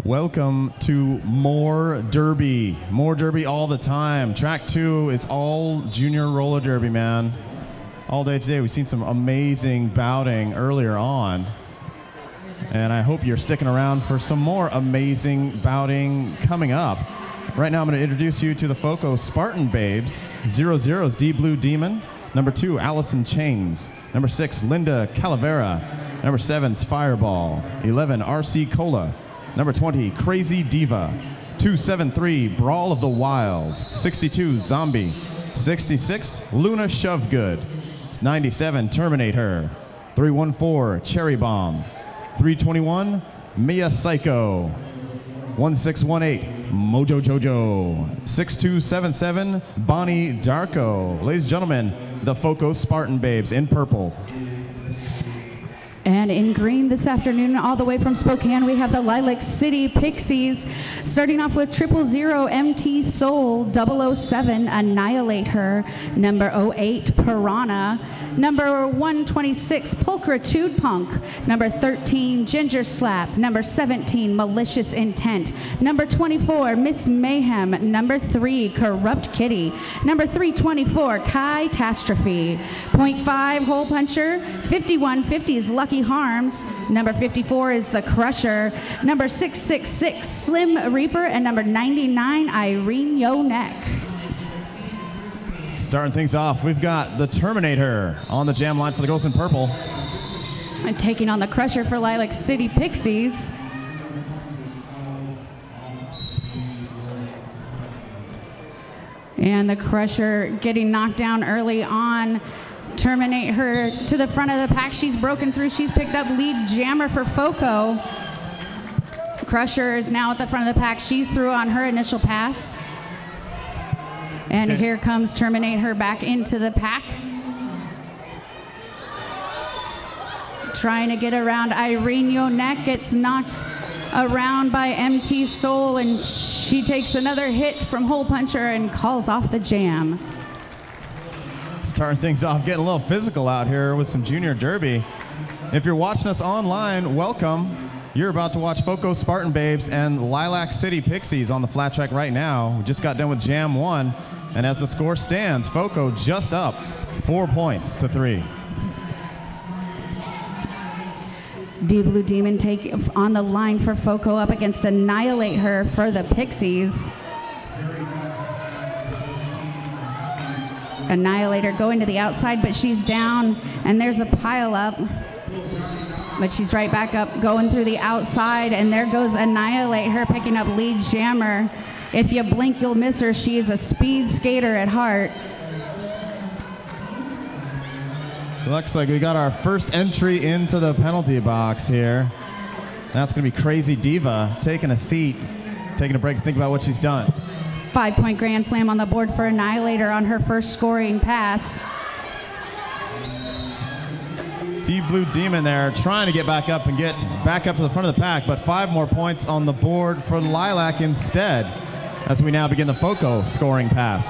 Welcome to more derby all the time. Track 2 is all junior roller derby, man. All day today. We've seen some amazing bouting earlier on, and I hope you're sticking around for some more amazing bouting coming up. Right now I'm going to introduce you to the FoCo Spartan babes. 00 is D Blue Demon. Number 2, Allison Chains. Number 6, Linda Calavera. Number 7 is Fireball. 11, RC Cola. Number 20, Crazy Diva. 273, Brawl of the Wild. 62, Zombie. 66, Luna Shovegood. 97, Terminate Her. 314, Cherry Bomb. 321, Mia Psycho. 1618, Mojo Jojo. 6277, Bonnie Darko. Ladies and gentlemen, the FoCo Spartan babes in purple. And in green this afternoon, all the way from Spokane, we have the Lilac City Pixies, starting off with 000 MT Soul, 007 Annihilate Her, number 08 Piranha, number 126 Pulchritude Punk, number 13 Ginger Slap, number 17 Malicious Intent, number 24 Miss Mayhem, number 3 Corrupt Kitty, number 324 Catastrophe, 0.5 Hole Puncher, 5150 is Lucky Harms, number 54 is The Crusher, number 666 Slim Reaper, and number 99 Irene Yo Neck. Starting things off, we've got the Terminator on the jam line for the girls in purple. And taking on the Crusher for Lilac City Pixies. And the Crusher getting knocked down early on. Terminate Her to the front of the pack. She's broken through. She's picked up lead jammer for FoCo. Crusher is now at the front of the pack. She's through on her initial pass. And here comes Terminate Her back into the pack. Trying to get around Irene Yo Neck. Gets knocked around by MT Soul, and she takes another hit from Hole Puncher and calls off the jam. Starting things off, getting a little physical out here with some junior derby. If you're watching us online, welcome. You're about to watch FoCo Spartan babes and Lilac City Pixies on the flat track right now. We just got done with Jam 1, and as the score stands, FoCo just up 4 points to 3. D Blue Demon take on the line for FoCo up against Annihilate Her for the Pixies. Annihilator going to the outside, but she's down, and there's a pile up. But she's right back up, going through the outside, and there goes Annihilate Her, picking up lead jammer. If you blink, you'll miss her. She is a speed skater at heart. Looks like we got our first entry into the penalty box here. That's going to be Crazy Diva taking a seat, taking a break to think about what she's done. 5-point grand slam on the board for Annihilator on her first scoring pass. D Blue Demon there trying to get back up and get back up to the front of the pack, but 5 more points on the board for Lilac instead as we now begin the FoCo scoring pass.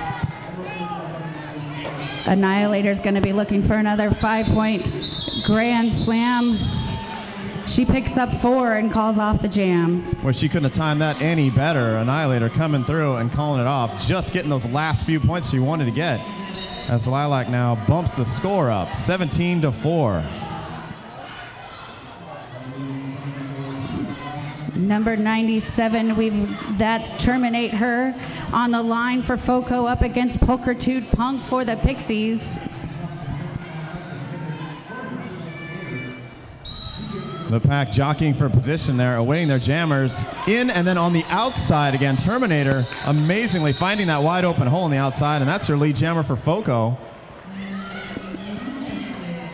Annihilator's going to be looking for another 5-point grand slam. She picks up 4 and calls off the jam. Well, she couldn't have timed that any better. Annihilator coming through and calling it off, just getting those last few points she wanted to get. As Lilac now bumps the score up, 17-4. Number 97, that's Terminate Her on the line for FoCo up against Pulchritude Punk for the Pixies. The pack jockeying for position there, awaiting their jammers. In and then on the outside again, Terminator amazingly finding that wide open hole on the outside, and that's her lead jammer for FoCo.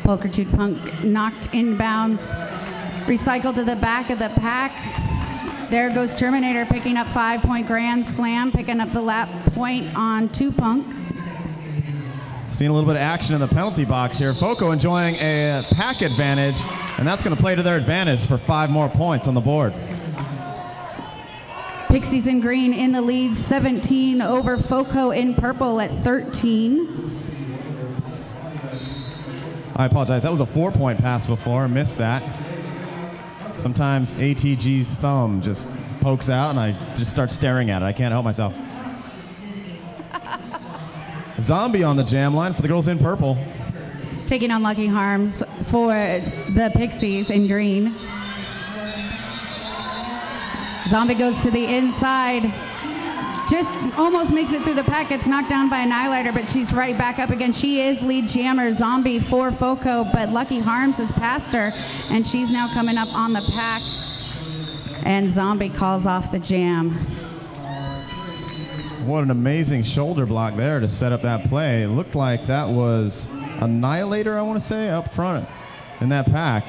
Pulchritude Punk knocked inbounds, recycled to the back of the pack. There goes Terminator picking up 5-point grand slam, picking up the lap point on 2 Punk. Seeing a little bit of action in the penalty box here. FoCo enjoying a pack advantage, and that's going to play to their advantage for 5 more points on the board. Pixies in green in the lead, 17 over FoCo in purple at 13. I apologize. That was a 4-point pass before. Missed that. Sometimes ATG's thumb just pokes out, and I just start staring at it. I can't help myself. Zombie on the jam line for the girls in purple. Taking on Lucky Harms for the Pixies in green. Zombie goes to the inside. Just almost makes it through the pack. Gets knocked down by Annihilator, but she's right back up again. She is lead jammer, Zombie for FoCo, but Lucky Harms has passed her, and she's now coming up on the pack. And Zombie calls off the jam. What an amazing shoulder block there to set up that play. It looked like that was Annihilator, I want to say, up front in that pack.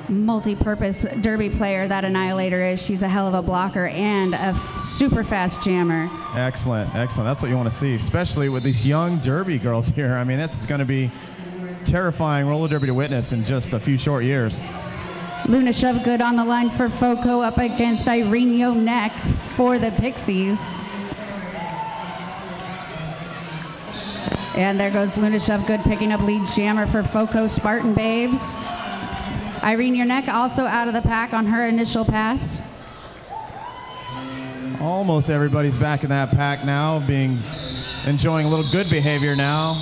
Multi-purpose derby player that Annihilator is. She's a hell of a blocker and a super fast jammer. Excellent, excellent. That's what you want to see, especially with these young derby girls here. I mean, that's going to be terrifying roller derby to witness in just a few short years. Luna Shovegood on the line for FoCo up against Irene Yonek for the Pixies. And there goes Luna Shovegood picking up lead jammer for FoCo Spartan Babes. Irene Yonek also out of the pack on her initial pass. Almost everybody's back in that pack now, enjoying a little good behavior now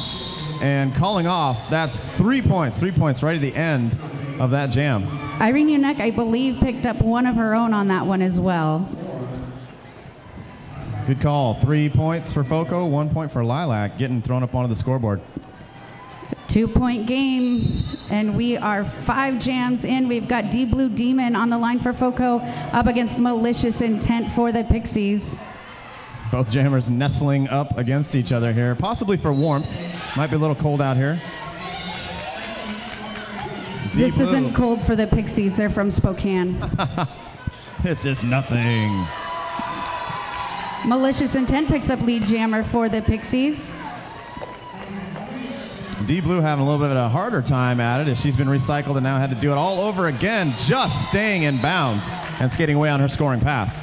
and calling off. That's 3 points right at the end of that jam. Irene Yonek, I believe, picked up one of her own on that one as well. Good call. 3 points for FoCo, 1 point for Lilac, getting thrown up onto the scoreboard. It's a 2-point game, and we are 5 jams in. We've got D Blue Demon on the line for FoCo up against Malicious Intent for the Pixies. Both jammers nestling up against each other here, possibly for warmth. Might be a little cold out here. This isn't cold for the Pixies. They're from Spokane. It's just nothing. Malicious Intent picks up lead jammer for the Pixies. D Blue having a little bit of a harder time at it as she's been recycled and now had to do it all over again, just staying in bounds and skating away on her scoring pass.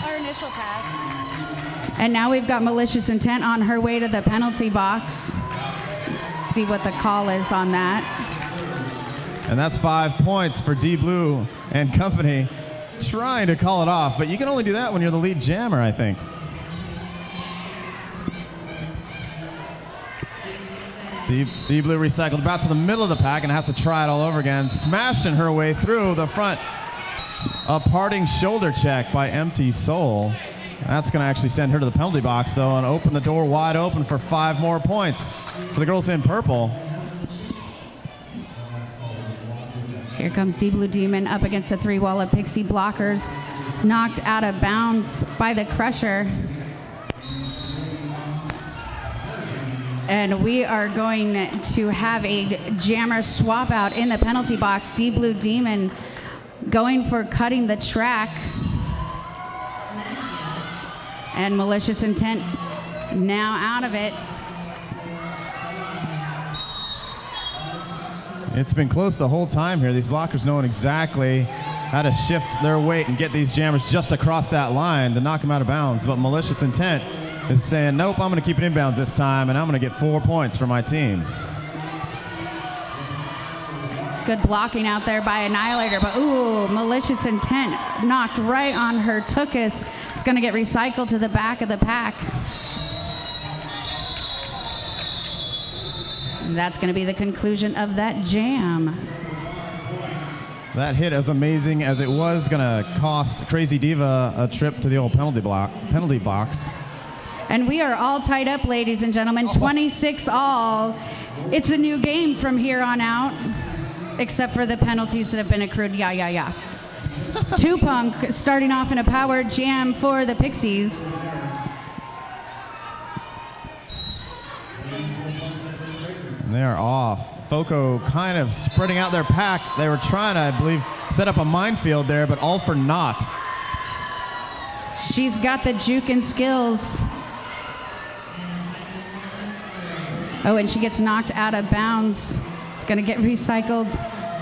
Our initial pass. And now we've got Malicious Intent on her way to the penalty box. Let's see what the call is on that. And that's 5 points for D Blue and company, trying to call it off, but you can only do that when you're the lead jammer, I think. D Blue recycled about to the middle of the pack and has to try it all over again, smashing her way through the front. A parting shoulder check by Empty Soul. That's going to actually send her to the penalty box, though, and open the door wide open for 5 more points for the girls in purple. Here comes D Blue Demon up against a 3-wall of Pixie blockers, knocked out of bounds by the Crusher. And we are going to have a jammer swap out in the penalty box. D Blue Demon going for cutting the track. And Malicious Intent now out of it. It's been close the whole time here. These blockers knowing exactly how to shift their weight and get these jammers just across that line to knock them out of bounds. But Malicious Intent is saying, nope, I'm going to keep it inbounds this time, and I'm going to get 4 points for my team. Good blocking out there by Annihilator, but ooh, Malicious Intent knocked right on her Tuchus. It's going to get recycled to the back of the pack. And that's going to be the conclusion of that jam. That hit, as amazing as it was, going to cost Crazy Diva a trip to the old penalty box. And we are all tied up, ladies and gentlemen, 26 all. It's a new game from here on out, except for the penalties that have been accrued. Yeah. Two-Punk starting off in a power jam for the Pixies. And they are off. FoCo kind of spreading out their pack. They were trying to, I believe, set up a minefield there, but all for naught. She's got the juke and skills. Oh, and she gets knocked out of bounds. It's going to get recycled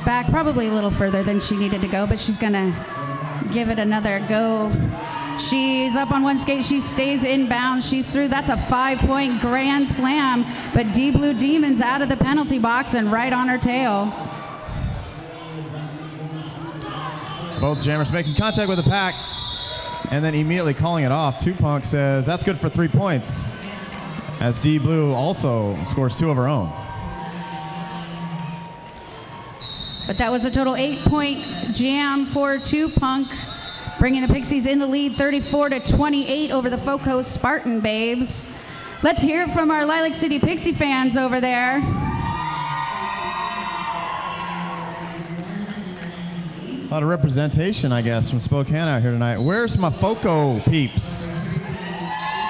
back probably a little further than she needed to go, but she's going to give it another go. She's up on one skate. She stays in bounds. She's through. That's a 5-point grand slam, but D Blue Demon's out of the penalty box and right on her tail. Both jammers making contact with the pack and then immediately calling it off. Punk says that's good for 3 points, as D Blue also scores 2 of her own. But that was a total 8-point jam for Punk, bringing the Pixies in the lead 34-28 over the FoCo Spartan babes. Let's hear it from our Lilac City Pixie fans over there. A lot of representation, I guess, from Spokane out here tonight. Where's my FoCo peeps?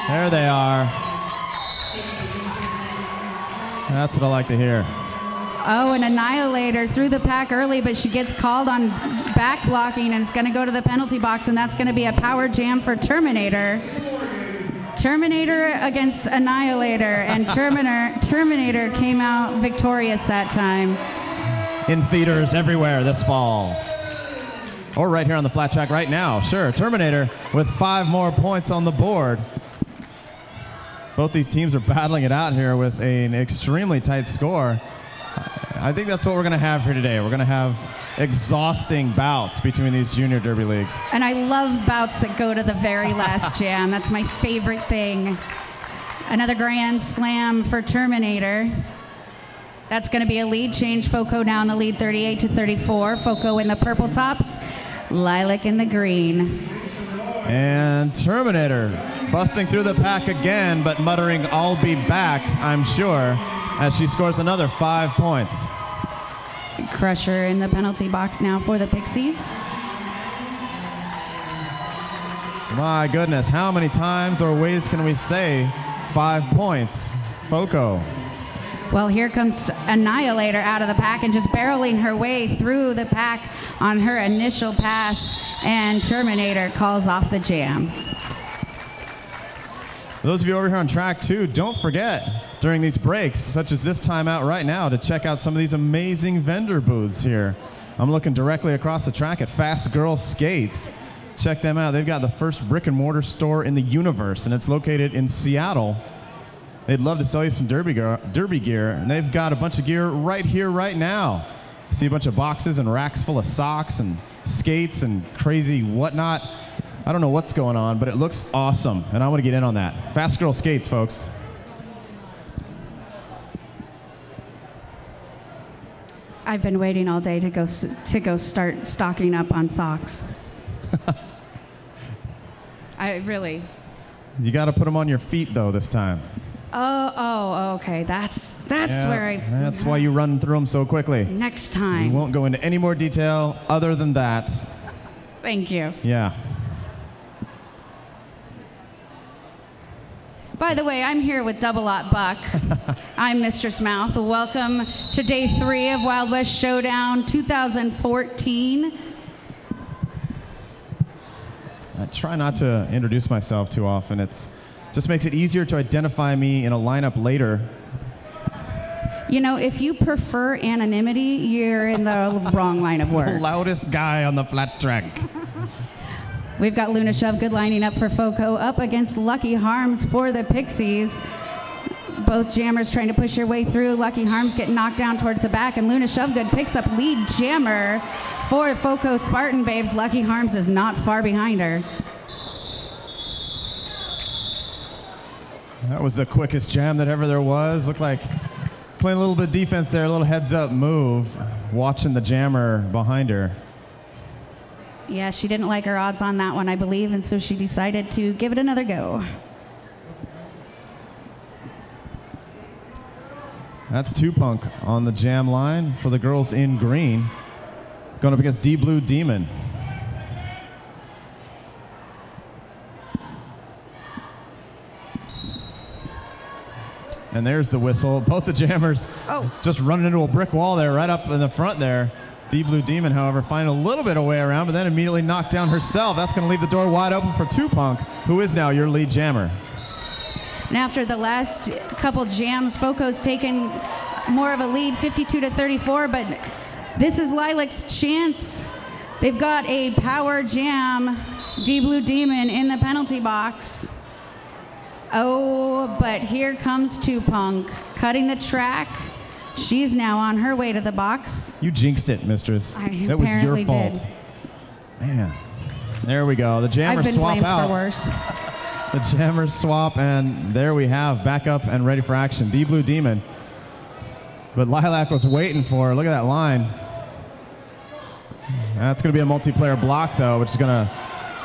There they are. That's what I like to hear. Oh, an Annihilator through the pack early, but she gets called on back blocking, and it's going to go to the penalty box, and that's going to be a power jam for Terminator. Terminator against Annihilator, and Terminator came out victorious that time. In theaters everywhere this fall. Or right here on the flat track right now. Sure, Terminator with 5 more points on the board. Both these teams are battling it out here with an extremely tight score. I think that's what we're going to have here today. We're going to have exhausting bouts between these junior derby leagues. And I love bouts that go to the very last jam. That's my favorite thing. Another grand slam for Terminator. That's going to be a lead change. FoCo now in the lead 38-34. FoCo in the purple tops, Lilac in the green. And Terminator busting through the pack again, but muttering, "I'll be back," I'm sure, as she scores another 5 points. Crusher in the penalty box now for the Pixies. My goodness, how many times or ways can we say 5 points? FoCo. Well, here comes Annihilator out of the pack and just barreling her way through the pack on her initial pass, and Terminator calls off the jam. For those of you over here on track 2, don't forget during these breaks, such as this time out right now, to check out some of these amazing vendor booths here. I'm looking directly across the track at Fast Girl Skates. Check them out. They've got the first brick and mortar store in the universe, and it's located in Seattle. They'd love to sell you some derby gear, and they've got a bunch of gear right here, right now. See a bunch of boxes and racks full of socks and skates and crazy whatnot. I don't know what's going on, but it looks awesome, and I want to get in on that. Fast Girl Skates, folks. I've been waiting all day to go start stocking up on socks. I really. You got to put them on your feet though this time. Oh, okay. That's where I. That's why you run through them so quickly. Next time. We won't go into any more detail other than that. Thank you. Yeah. By the way, I'm here with Double Lot Buck. I'm Mistress Mouth. Welcome to day 3 of Wild West Showdown 2014. I try not to introduce myself too often. It just makes it easier to identify me in a lineup later. You know, if you prefer anonymity, you're in the wrong line of work. The loudest guy on the flat track. We've got Luna Shovegood lining up for FoCo up against Lucky Harms for the Pixies. Both jammers trying to push their way through. Lucky Harms getting knocked down towards the back, and Luna Shovegood picks up lead jammer for FoCo Spartan babes. Lucky Harms is not far behind her. That was the quickest jam that ever there was. Looked like playing a little bit of defense there, a little heads up move, watching the jammer behind her. Yeah, she didn't like her odds on that one, I believe, and so she decided to give it another go. That's Punk on the jam line for the girls in green, going up against D Blue Demon. And there's the whistle. Both the jammers just running into a brick wall there, right up in the front there. D Blue Demon, however, finding a little bit of way around, but then immediately knocked down herself. That's going to leave the door wide open for Punk, who is now your lead jammer. And after the last couple jams, FoCo's taken more of a lead, 52-34, but this is Lilac's chance. They've got a power jam, D Blue Demon in the penalty box. Oh, but here comes Punk, cutting the track. She's now on her way to the box. You jinxed it, mistress. I that was your apparently fault. did. Man, there we go. The jammers I've been swap blamed out. for worse. The jammers swap, and there we have back up and ready for action. D-Blue Demon. But Lilac was waiting for her. Look at that line. That's going to be a multiplayer block, though, which is going to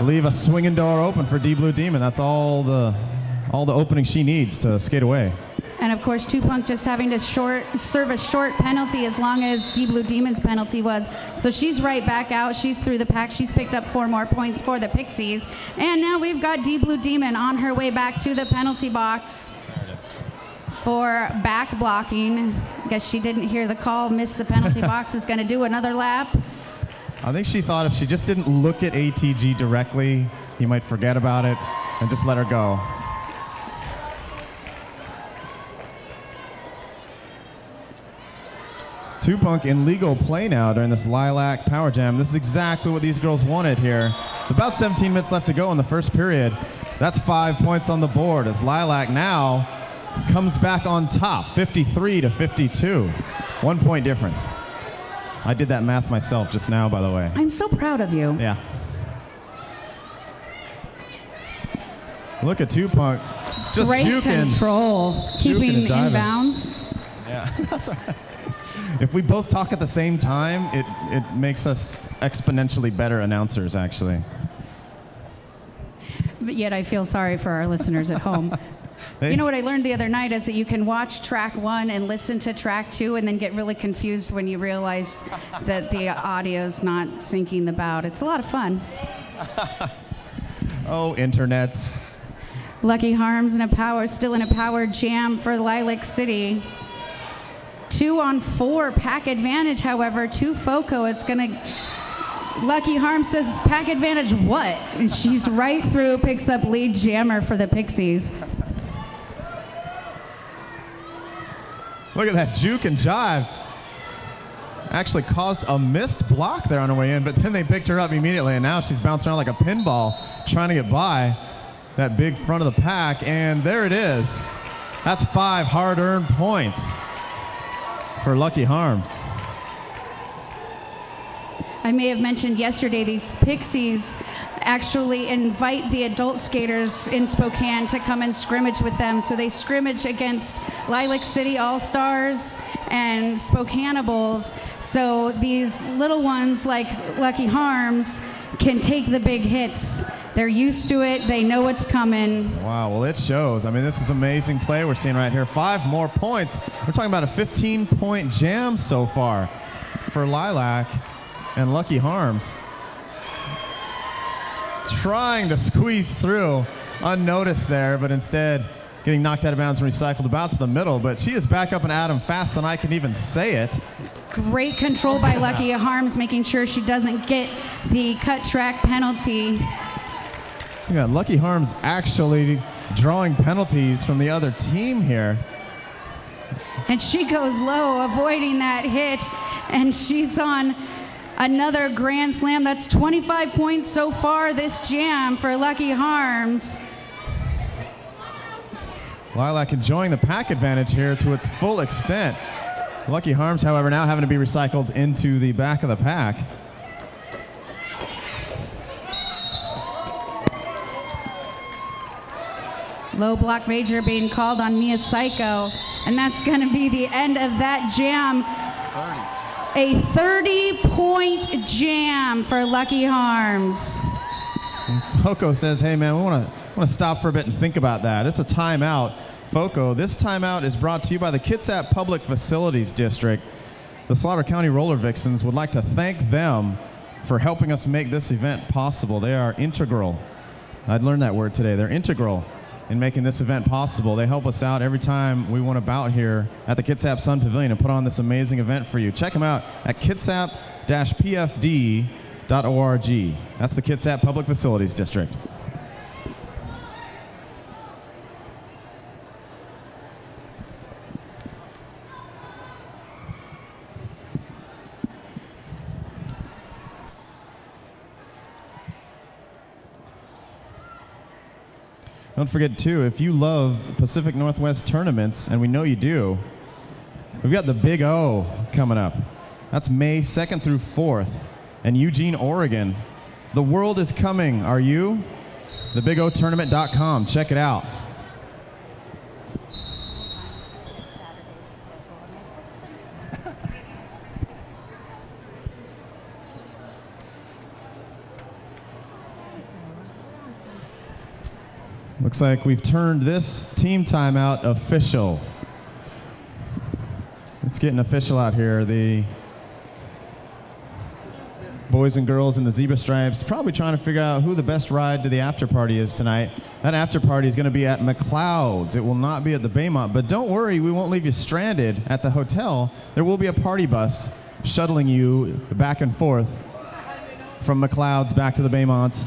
leave a swinging door open for D-Blue Demon. That's all the opening she needs to skate away. And of course, 2Punk just having to serve a short penalty as long as D-Blue Demon's penalty was. So she's right back out. She's through the pack. She's picked up 4 more points for the Pixies. And now we've got D-Blue Demon on her way back to the penalty box for back blocking. I guess she didn't hear the call, missed the penalty box, is going to do another lap. I think she thought if she just didn't look at ATG directly, he might forget about it and just let her go. Punk in legal play now during this Lilac Power Jam. This is exactly what these girls wanted here. About 17 minutes left to go in the first period. That's 5 points on the board as Lilac now comes back on top, 53-52. 1 point difference. I did that math myself just now, by the way. I'm so proud of you. Yeah. Look at Punk. Just great juking. Control. Keeping in bounds. Yeah, that's all right. If we both talk at the same time, it makes us exponentially better announcers, actually. But yet I feel sorry for our listeners at home. You know what I learned the other night is that you can watch track 1 and listen to track 2 and then get really confused when you realize that the audio's not syncing the bout. It's a lot of fun. Oh, internets. Lucky Harms still in a power jam for Lilac City. 2 on 4 pack advantage, however, to FoCo. It's going to... Lucky Harms says, pack advantage what? And she's right through, picks up lead jammer for the Pixies. Look at that juke and jive. Actually caused a missed block there on her way in, but then they picked her up immediately, and now she's bouncing around like a pinball trying to get by that big front of the pack, and there it is. That's 5 hard-earned points for Lucky Harms. I may have mentioned yesterday these Pixies actually invite the adult skaters in Spokane to come and scrimmage with them. So they scrimmage against Lilac City All-Stars and Spokanables. So these little ones like Lucky Harms can take the big hits. They're used to it. They know what's coming. Wow, well, it shows. I mean, this is amazing play we're seeing right here. 5 more points. We're talking about a 15-point jam so far for Lilac and Lucky Harms. Trying to squeeze through, unnoticed there, but instead getting knocked out of bounds and recycled about to the middle. But she is back up and at him fast than I can even say it. Great control by Lucky Harms, making sure she doesn't get the cut track penalty. Yeah, Lucky Harms actually drawing penalties from the other team here. And she goes low, avoiding that hit, and she's on another grand slam. That's 25 points so far this jam for Lucky Harms. Lilac enjoying the pack advantage here to its full extent. Lucky Harms, however, now having to be recycled into the back of the pack. Low block major being called on Mia Psycho, and that's going to be the end of that jam. 30. A 30-point jam for Lucky Harms. And FoCo says, hey man, we want to stop for a bit and think about that. It's a timeout. FoCo, this timeout is brought to you by the Kitsap Public Facilities District. The Slaughter County Roller Vixens would like to thank them for helping us make this event possible. They are integral. I'd learned that word today. They're integral in making this event possible. They help us out every time we want to bout here at the Kitsap Sun Pavilion and put on this amazing event for you. Check them out at kitsap-pfd.org. That's the Kitsap Public Facilities District. Don't forget, too, if you love Pacific Northwest tournaments, and we know you do, we've got the Big O coming up. That's May 2nd through 4th in Eugene, Oregon. The world is coming. Are you? TheBigOTournament.com. Check it out. Looks like we've turned this team timeout official. It's getting official out here. The boys and girls in the zebra stripes probably trying to figure out who the best ride to the after party is tonight. That after party is going to be at McLeod's. It will not be at the Baymont, but don't worry, we won't leave you stranded at the hotel. There will be a party bus shuttling you back and forth from McLeod's back to the Baymont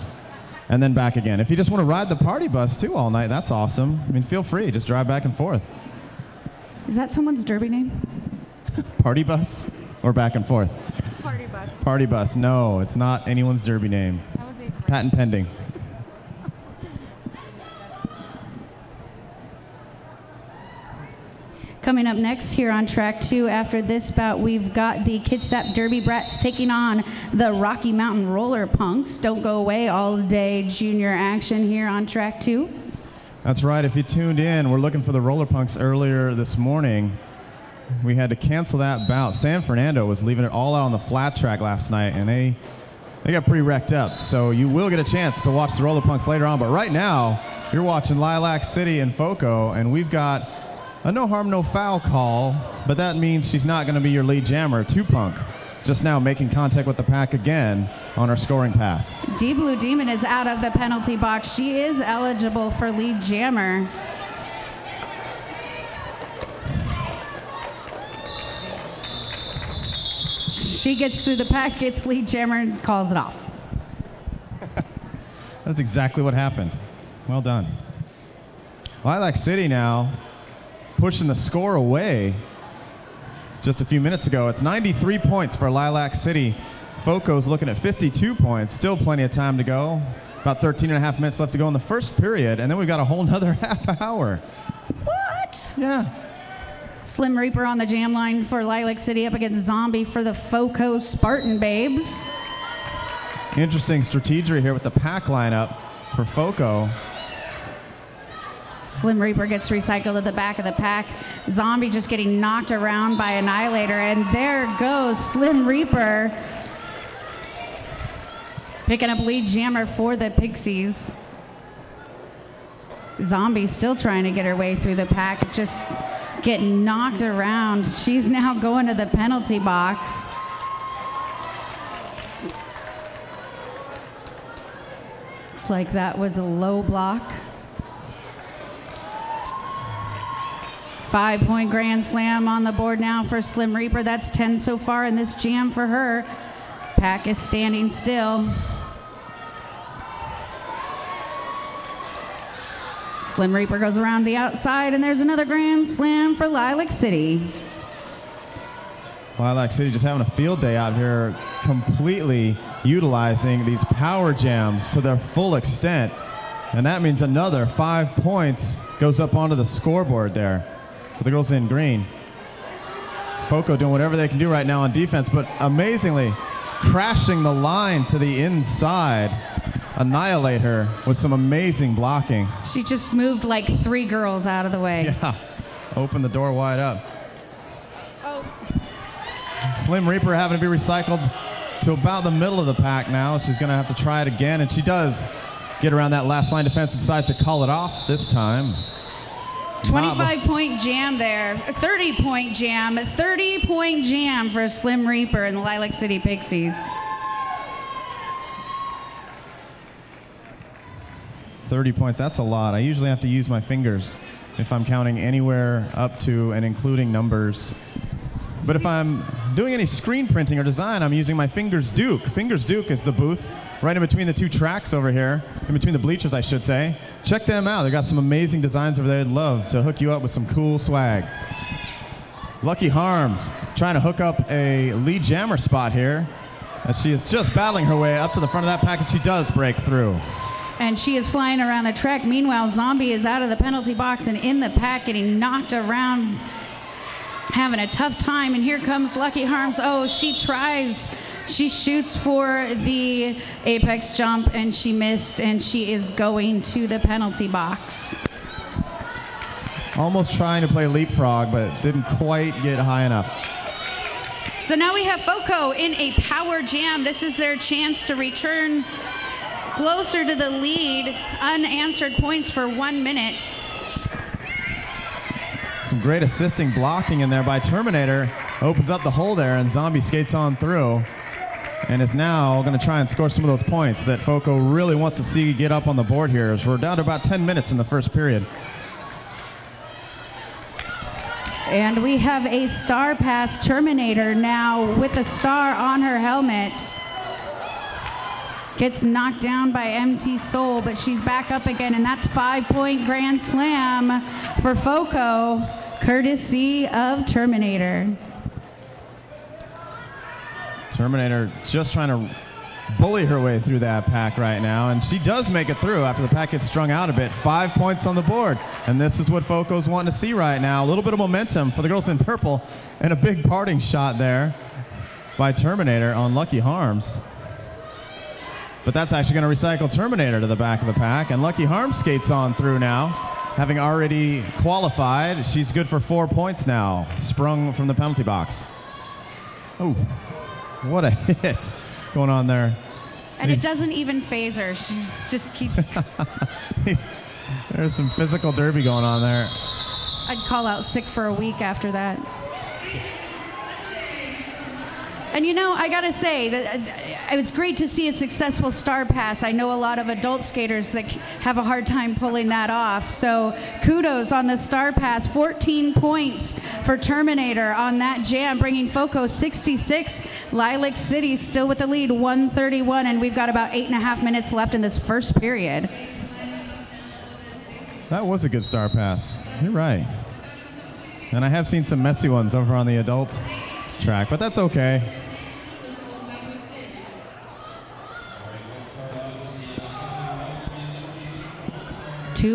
and then back again. If you just want to ride the party bus too all night, that's awesome. I mean, feel free, just drive back and forth. Is that someone's derby name? Party bus or back and forth? Party bus. Party bus. No, it's not anyone's derby name. That would be great. Patent pending. Coming up next here on track 2 after this bout, we've got the Kitsap Derby Brats taking on the Rocky Mountain Roller Punks. Don't go away, all day junior action here on track 2. That's right. If you tuned in, we're looking for the Roller Punks earlier this morning. We had to cancel that bout. San Fernando was leaving it all out on the flat track last night, and they got pretty wrecked up. So you will get a chance to watch the Roller Punks later on. But right now, you're watching Lilac City and FoCo, and we've got a no harm, no foul call, but that means she's not going to be your lead jammer. 2Punk just now making contact with the pack again on her scoring pass. D Blue Demon is out of the penalty box. She is eligible for lead jammer. She gets through the pack, gets lead jammer, and calls it off. That's exactly what happened. Well done. Lilac City now pushing the score away just a few minutes ago. It's 93 points for Lilac City. FoCo's looking at 52 points. Still plenty of time to go. About 13 and a half minutes left to go in the first period, and then we've got a whole nother half hour. What? Yeah. Slim Reaper on the jam line for Lilac City up against Zombie for the FoCo Spartan Babes. Interesting strategy here with the pack lineup for FoCo. Slim Reaper gets recycled at the back of the pack. Zombie just getting knocked around by Annihilator, and there goes Slim Reaper picking up lead jammer for the Pixies. Zombie still trying to get her way through the pack, just getting knocked around. She's now going to the penalty box. Looks like that was a low block. 5-point grand slam on the board now for Slim Reaper. That's 10 so far in this jam for her. Pack is standing still. Slim Reaper goes around the outside, and there's another grand slam for Lilac City. Lilac City just having a field day out here, completely utilizing these power jams to their full extent. And that means another 5 points goes up onto the scoreboard there for the girls in green. FoCo doing whatever they can do right now on defense, but amazingly crashing the line to the inside. Annihilate her with some amazing blocking. She just moved like 3 girls out of the way. Yeah, open the door wide up. Oh. Slim Reaper having to be recycled to about the middle of the pack now. She's going to have to try it again, and she does get around that last line defense and decides to call it off this time. 25-point jam there, 30-point jam, 30-point jam for Slim Reaper and the Lilac City Pixies. 30 points, that's a lot. I usually have to use my fingers if I'm counting anywhere up to and including numbers. But if I'm doing any screen printing or design, I'm using my Fingers Duke. Fingers Duke is the booth right in between the 2 tracks over here, in between the bleachers, I should say. Check them out. They've got some amazing designs over there. They'd love to hook you up with some cool swag. Lucky Harms trying to hook up a lead jammer spot here, as she is just battling her way up to the front of that pack, and she does break through. And she is flying around the track. Meanwhile, Zombie is out of the penalty box and in the pack, getting knocked around, having a tough time. And here comes Lucky Harms. Oh, she tries She shoots for the apex jump, and she missed, and she is going to the penalty box. Almost trying to play leapfrog, but didn't quite get high enough. So now we have FoCo in a power jam. This is their chance to return closer to the lead. Unanswered points for 1 minute. Some great assisting blocking in there by Terminator. Opens up the hole there, and Zombie skates on through. And is now going to try and score some of those points that FoCo really wants to see get up on the board here, as we're down to about 10 minutes in the first period. And we have a star pass. Terminator now with a star on her helmet. Gets knocked down by Empty Soul, but she's back up again, and that's 5-point grand slam for FoCo, courtesy of Terminator. Terminator just trying to bully her way through that pack right now, and she does make it through after the pack gets strung out a bit. 5 points on the board, and this is what FoCo's wanting to see right now. A little bit of momentum for the girls in purple, and a big parting shot there by Terminator on Lucky Harms. But that's actually going to recycle Terminator to the back of the pack, and Lucky Harms skates on through now. Having already qualified, she's good for 4 points now, sprung from the penalty box. Oh, what a hit going on there. And it doesn't even phase her. She just keeps... There's some physical derby going on there. I'd call out sick for a week after that. And you know, I gotta say that it's great to see a successful star pass. I know a lot of adult skaters that have a hard time pulling that off. So kudos on the star pass. 14 points for Terminator on that jam, bringing FoCo 66. Lilac City still with the lead, 131, and we've got about 8.5 minutes left in this first period. That was a good star pass. You're right. And I have seen some messy ones over on the adult track, but that's okay.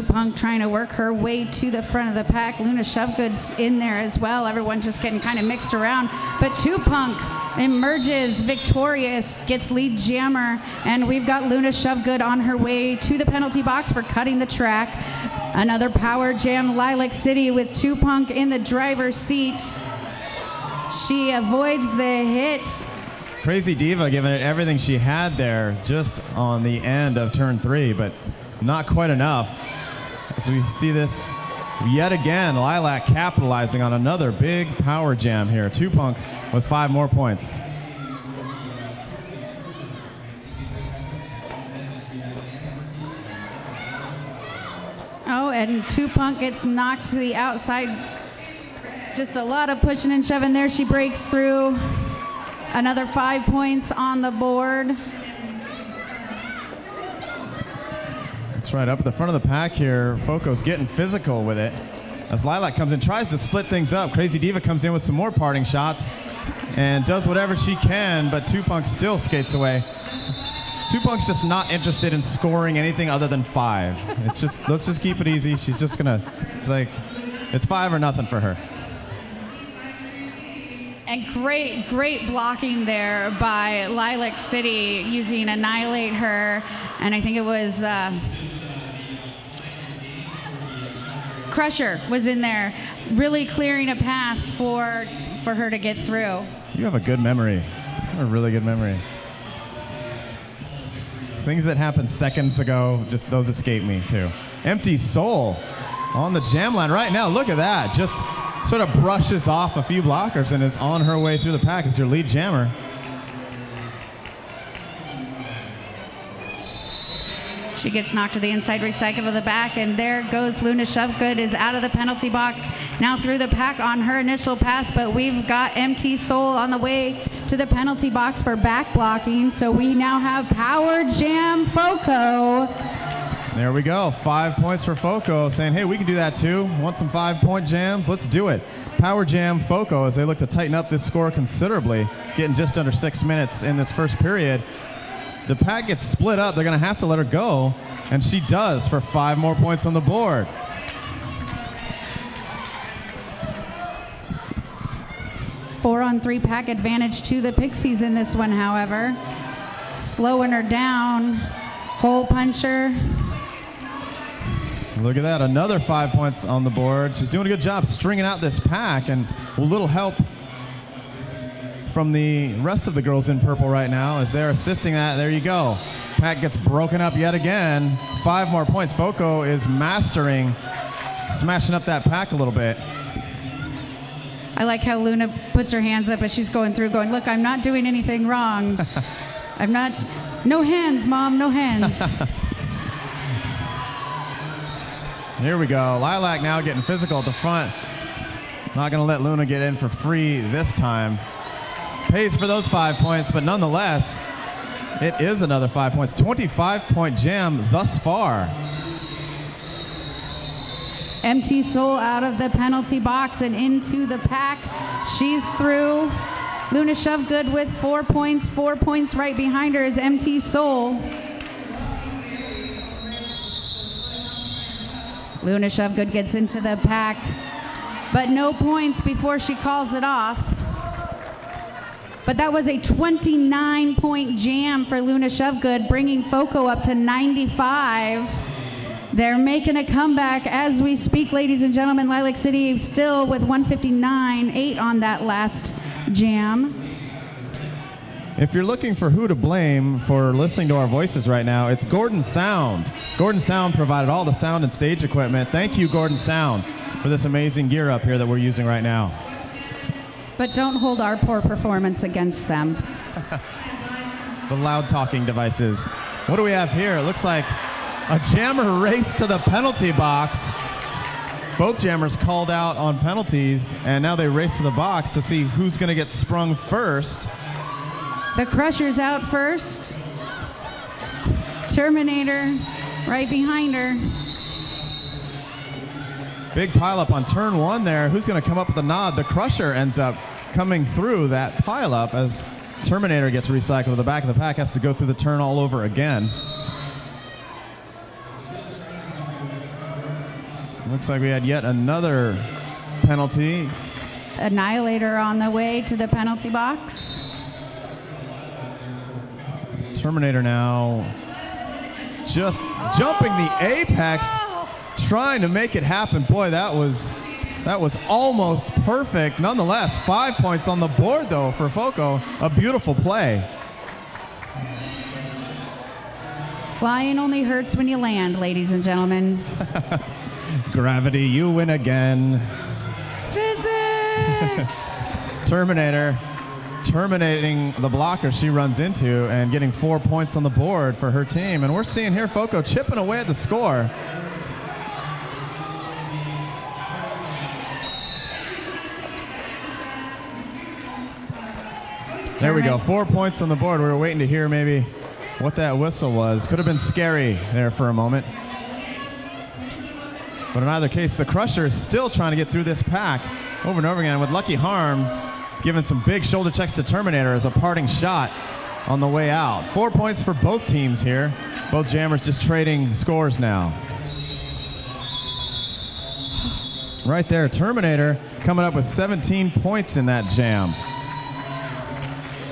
Punk trying to work her way to the front of the pack. Luna Shovegood's in there as well. Everyone just getting kind of mixed around. But Punk emerges victorious, gets lead jammer, and we've got Luna Shovegood on her way to the penalty box for cutting the track. Another power jam, Lilac City with Punk in the driver's seat. She avoids the hit. Crazy Diva giving it everything she had there just on the end of turn 3, but not quite enough. As we see this yet again, Lilac capitalizing on another big power jam here. Punk with 5 more points. Oh, and Punk gets knocked to the outside. Just a lot of pushing and shoving there. She breaks through. Another 5 points on the board. That's right, up at the front of the pack here, FoCo's getting physical with it. As Lilac comes in, tries to split things up. Crazy Diva comes in with some more parting shots and does whatever she can, but Punk still skates away. Punk's just not interested in scoring anything other than 5. It's just, let's just keep it easy. She's just gonna, it's like, it's 5 or nothing for her. And great blocking there by Lilac City using Annihilate Her. And I think it was Crusher was in there, really clearing a path for her to get through. You have a good memory. You have a really good memory. Things that happened seconds ago, just those escape me too. Empty Soul on the jam line right now. Look at that. Just sort of brushes off a few blockers and is on her way through the pack as your lead jammer. She gets knocked to the inside recycle of the back, and there goes Luna Shovegood, is out of the penalty box, now through the pack on her initial pass, but we've got Empty Soul on the way to the penalty box for back blocking, so we now have Power Jam FoCo. There we go, 5 points for FoCo, saying, hey, we can do that too. Want some 5-point jams? Let's do it. Power Jam FoCo as they look to tighten up this score considerably, getting just under 6 minutes in this first period. The pack gets split up. They're going to have to let her go, and she does for 5 more points on the board. 4-on-3 pack advantage to the Pixies in this one, however. Slowing her down. Hole puncher. Look at that, another 5 points on the board. She's doing a good job stringing out this pack, and a little help from the rest of the girls in purple right now as they're assisting that. There you go. Pack gets broken up yet again. 5 more points. FoCo is mastering, smashing up that pack a little bit. I like how Luna puts her hands up as she's going through, going, look, I'm not doing anything wrong. I'm not, no hands, Mom, no hands. Here we go. Lilac now getting physical at the front. Not going to let Luna get in for free this time. Pays for those 5 points, but nonetheless, it is another 5 points. 25-point jam thus far. MT Soul out of the penalty box and into the pack. She's through. Luna Shovegood with 4 points. 4 points right behind her is MT Soul. Luna Shovegood gets into the pack, but no points before she calls it off. But that was a 29-point jam for Luna Shovegood, bringing FoCo up to 95. They're making a comeback as we speak, ladies and gentlemen. Lilac City still with 159.8 on that last jam. If you're looking for who to blame for listening to our voices right now, it's Gordon Sound. Gordon Sound provided all the sound and stage equipment. Thank you, Gordon Sound, for this amazing gear up here that we're using right now. But don't hold our poor performance against them. The loud talking devices. What do we have here? It looks like a jammer race to the penalty box. Both jammers called out on penalties, and now they race to the box to see who's going to get sprung first. The Crusher's out first. Terminator right behind her. Big pileup on turn 1 there. Who's going to come up with the nod? The Crusher ends up coming through that pileup as Terminator gets recycled. The back of the pack has to go through the turn all over again. Looks like we had yet another penalty. Annihilator on the way to the penalty box. Terminator now just jumping the apex, trying to make it happen. Boy, that was almost perfect. Nonetheless, 5 points on the board though for FoCo. A beautiful play. Flying only hurts when you land, ladies and gentlemen. Gravity, you win again. Physics! Terminator terminating the blocker she runs into and getting 4 points on the board for her team. And we're seeing here FoCo chipping away at the score. There we go, 4 points on the board. We were waiting to hear maybe what that whistle was. Could have been scary there for a moment. But in either case, the Crusher is still trying to get through this pack over and over again, with Lucky Harms giving some big shoulder checks to Terminator as a parting shot on the way out. 4 points for both teams here. Both jammers just trading scores now. Right there, Terminator coming up with 17 points in that jam.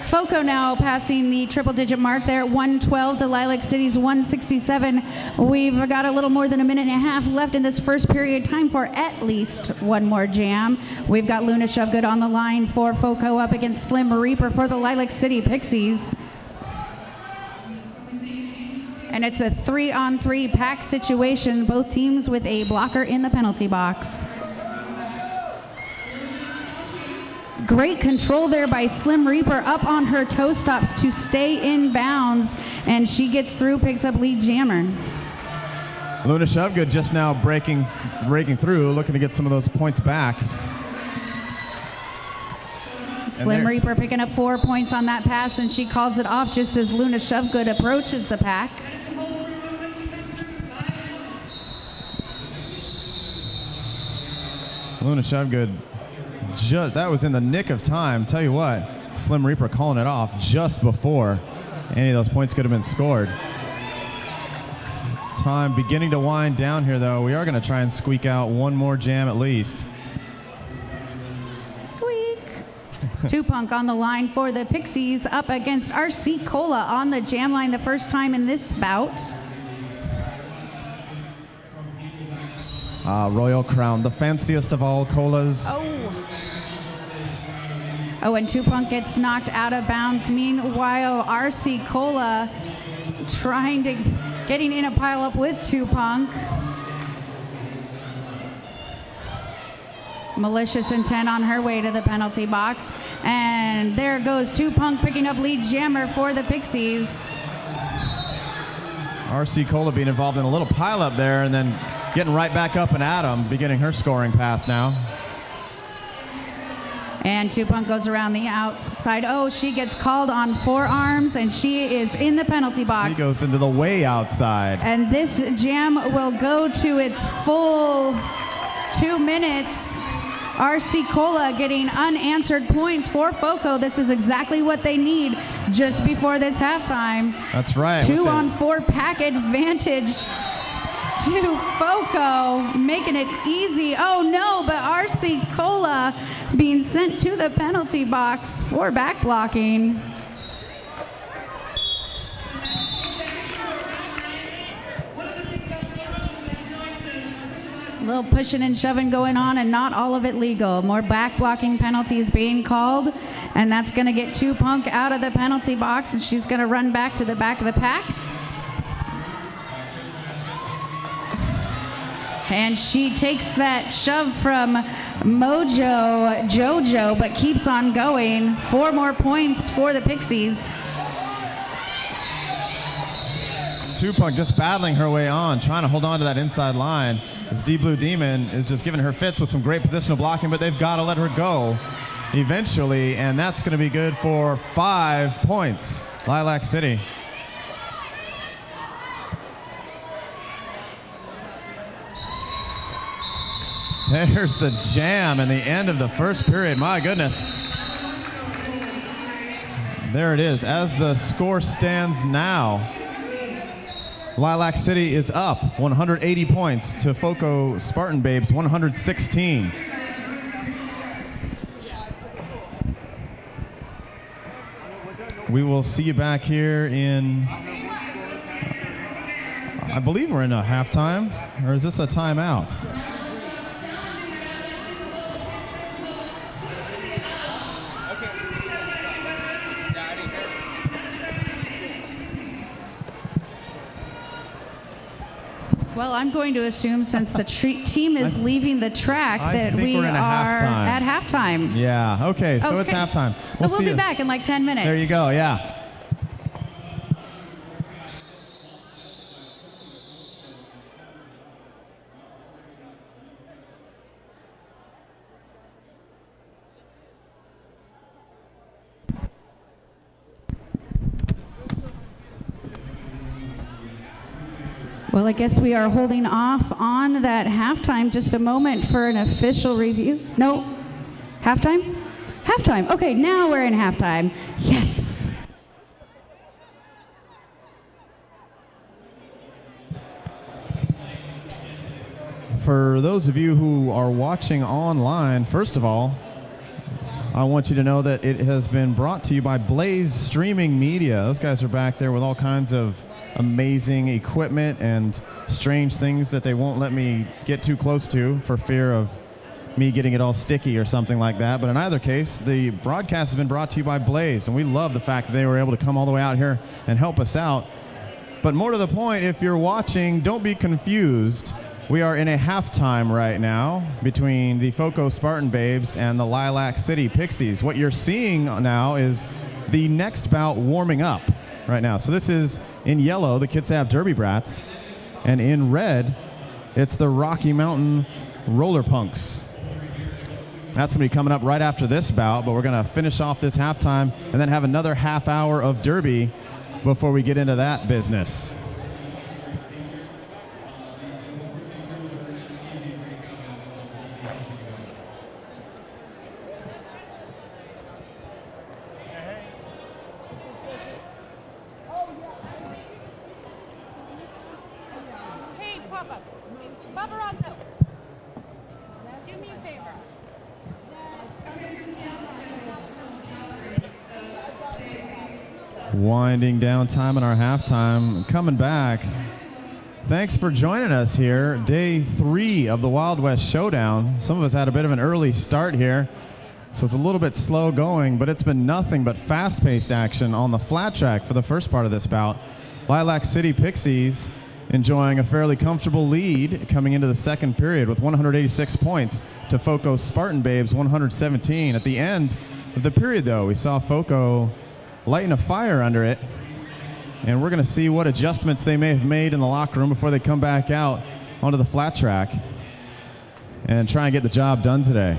FoCo now passing the triple-digit mark there at 112 to Lilac City's 167. We've got a little more than a minute and a half left in this first period. Time for at least one more jam. We've got Luna Shovegood on the line for FoCo up against Slim Reaper for the Lilac City Pixies. And it's a 3-on-3 pack situation, both teams with a blocker in the penalty box. Great control there by Slim Reaper, up on her toe stops to stay in bounds, and she gets through, picks up lead jammer. Luna Shovegood just now breaking through, looking to get some of those points back. Slim Reaper picking up 4 points on that pass, and she calls it off just as Luna Shovegood approaches the pack. Luna Shovegood, that was in the nick of time. Tell you what, Slim Reaper calling it off just before any of those points could have been scored. Time beginning to wind down here, though. We are going to try and squeak out one more jam at least. Squeak. Two-Punk on the line for the Pixies up against RC Cola on the jam line the first time in this bout. Royal Crown, the fanciest of all colas. Oh, and Two-Punk gets knocked out of bounds. Meanwhile, RC Cola getting in a pile up with Two-Punk. Malicious Intent on her way to the penalty box. And there goes Two-Punk picking up lead jammer for the Pixies. RC Cola being involved in a little pile up there and then getting right back up and at him, beginning her scoring pass now. And Two-Punk goes around the outside. Oh, she gets called on forearms, and she is in the penalty box. She goes into the way outside. And this jam will go to its full 2 minutes. RC Cola getting unanswered points for FoCo. This is exactly what they need just before this halftime. That's right. 2-on-4 pack advantage to FoCo, making it easy. Oh no, but RC Cola being sent to the penalty box for back blocking. A little pushing and shoving going on, and not all of it legal. More back blocking penalties being called, and that's going to get Two-Punk out of the penalty box, and she's going to run back to the back of the pack. And she takes that shove from Mojo Jojo, but keeps on going. 4 more points for the Pixies. Two-Punk just battling her way on, trying to hold on to that inside line. This Deep Blue Demon is just giving her fits with some great positional blocking, but they've got to let her go eventually, and that's going to be good for 5 points. Lilac City. There's the jam and the end of the first period. My goodness. There it is. As the score stands now, Lilac City is up 180 points to FoCo Spartan Babes 116. We will see you back here in, I believe we're in a halftime, or is this a timeout? Well, I'm going to assume since the team is leaving the track that we are at halftime. Yeah, okay, so it's halftime. So we'll be back in like 10 minutes. There you go, yeah. Well, I guess we are holding off on that halftime just a moment for an official review. No, halftime? Halftime. Okay, now we're in halftime. Yes. For those of you who are watching online, first of all, I want you to know that it has been brought to you by Blaze Streaming Media. Those guys are back there with all kinds of amazing equipment and strange things that they won't let me get too close to for fear of me getting it all sticky or something like that. But in either case, the broadcast has been brought to you by Blaze, and we love the fact that they were able to come all the way out here and help us out. But more to the point, if you're watching, don't be confused. We are in a halftime right now between the FoCo Spartan Babes and the Lilac City Pixies. What you're seeing now is the next bout warming up right now. So this is in yellow, the Kitsap Derby Brats, and in red, it's the Rocky Mountain Roller Punks. That's going to be coming up right after this bout, but we're going to finish off this halftime and then have another half hour of derby before we get into that business. Winding down time in our halftime. Coming back. Thanks for joining us here. Day 3 of the Wild West Showdown. Some of us had a bit of an early start here, so it's a little bit slow going, but it's been nothing but fast-paced action on the flat track for the first part of this bout. Lilac City Pixies enjoying a fairly comfortable lead coming into the second period with 186 points to FoCo Spartan Babes 117. At the end of the period, though, we saw FoCo lighting a fire under it, and we're going to see what adjustments they may have made in the locker room before they come back out onto the flat track and try and get the job done today.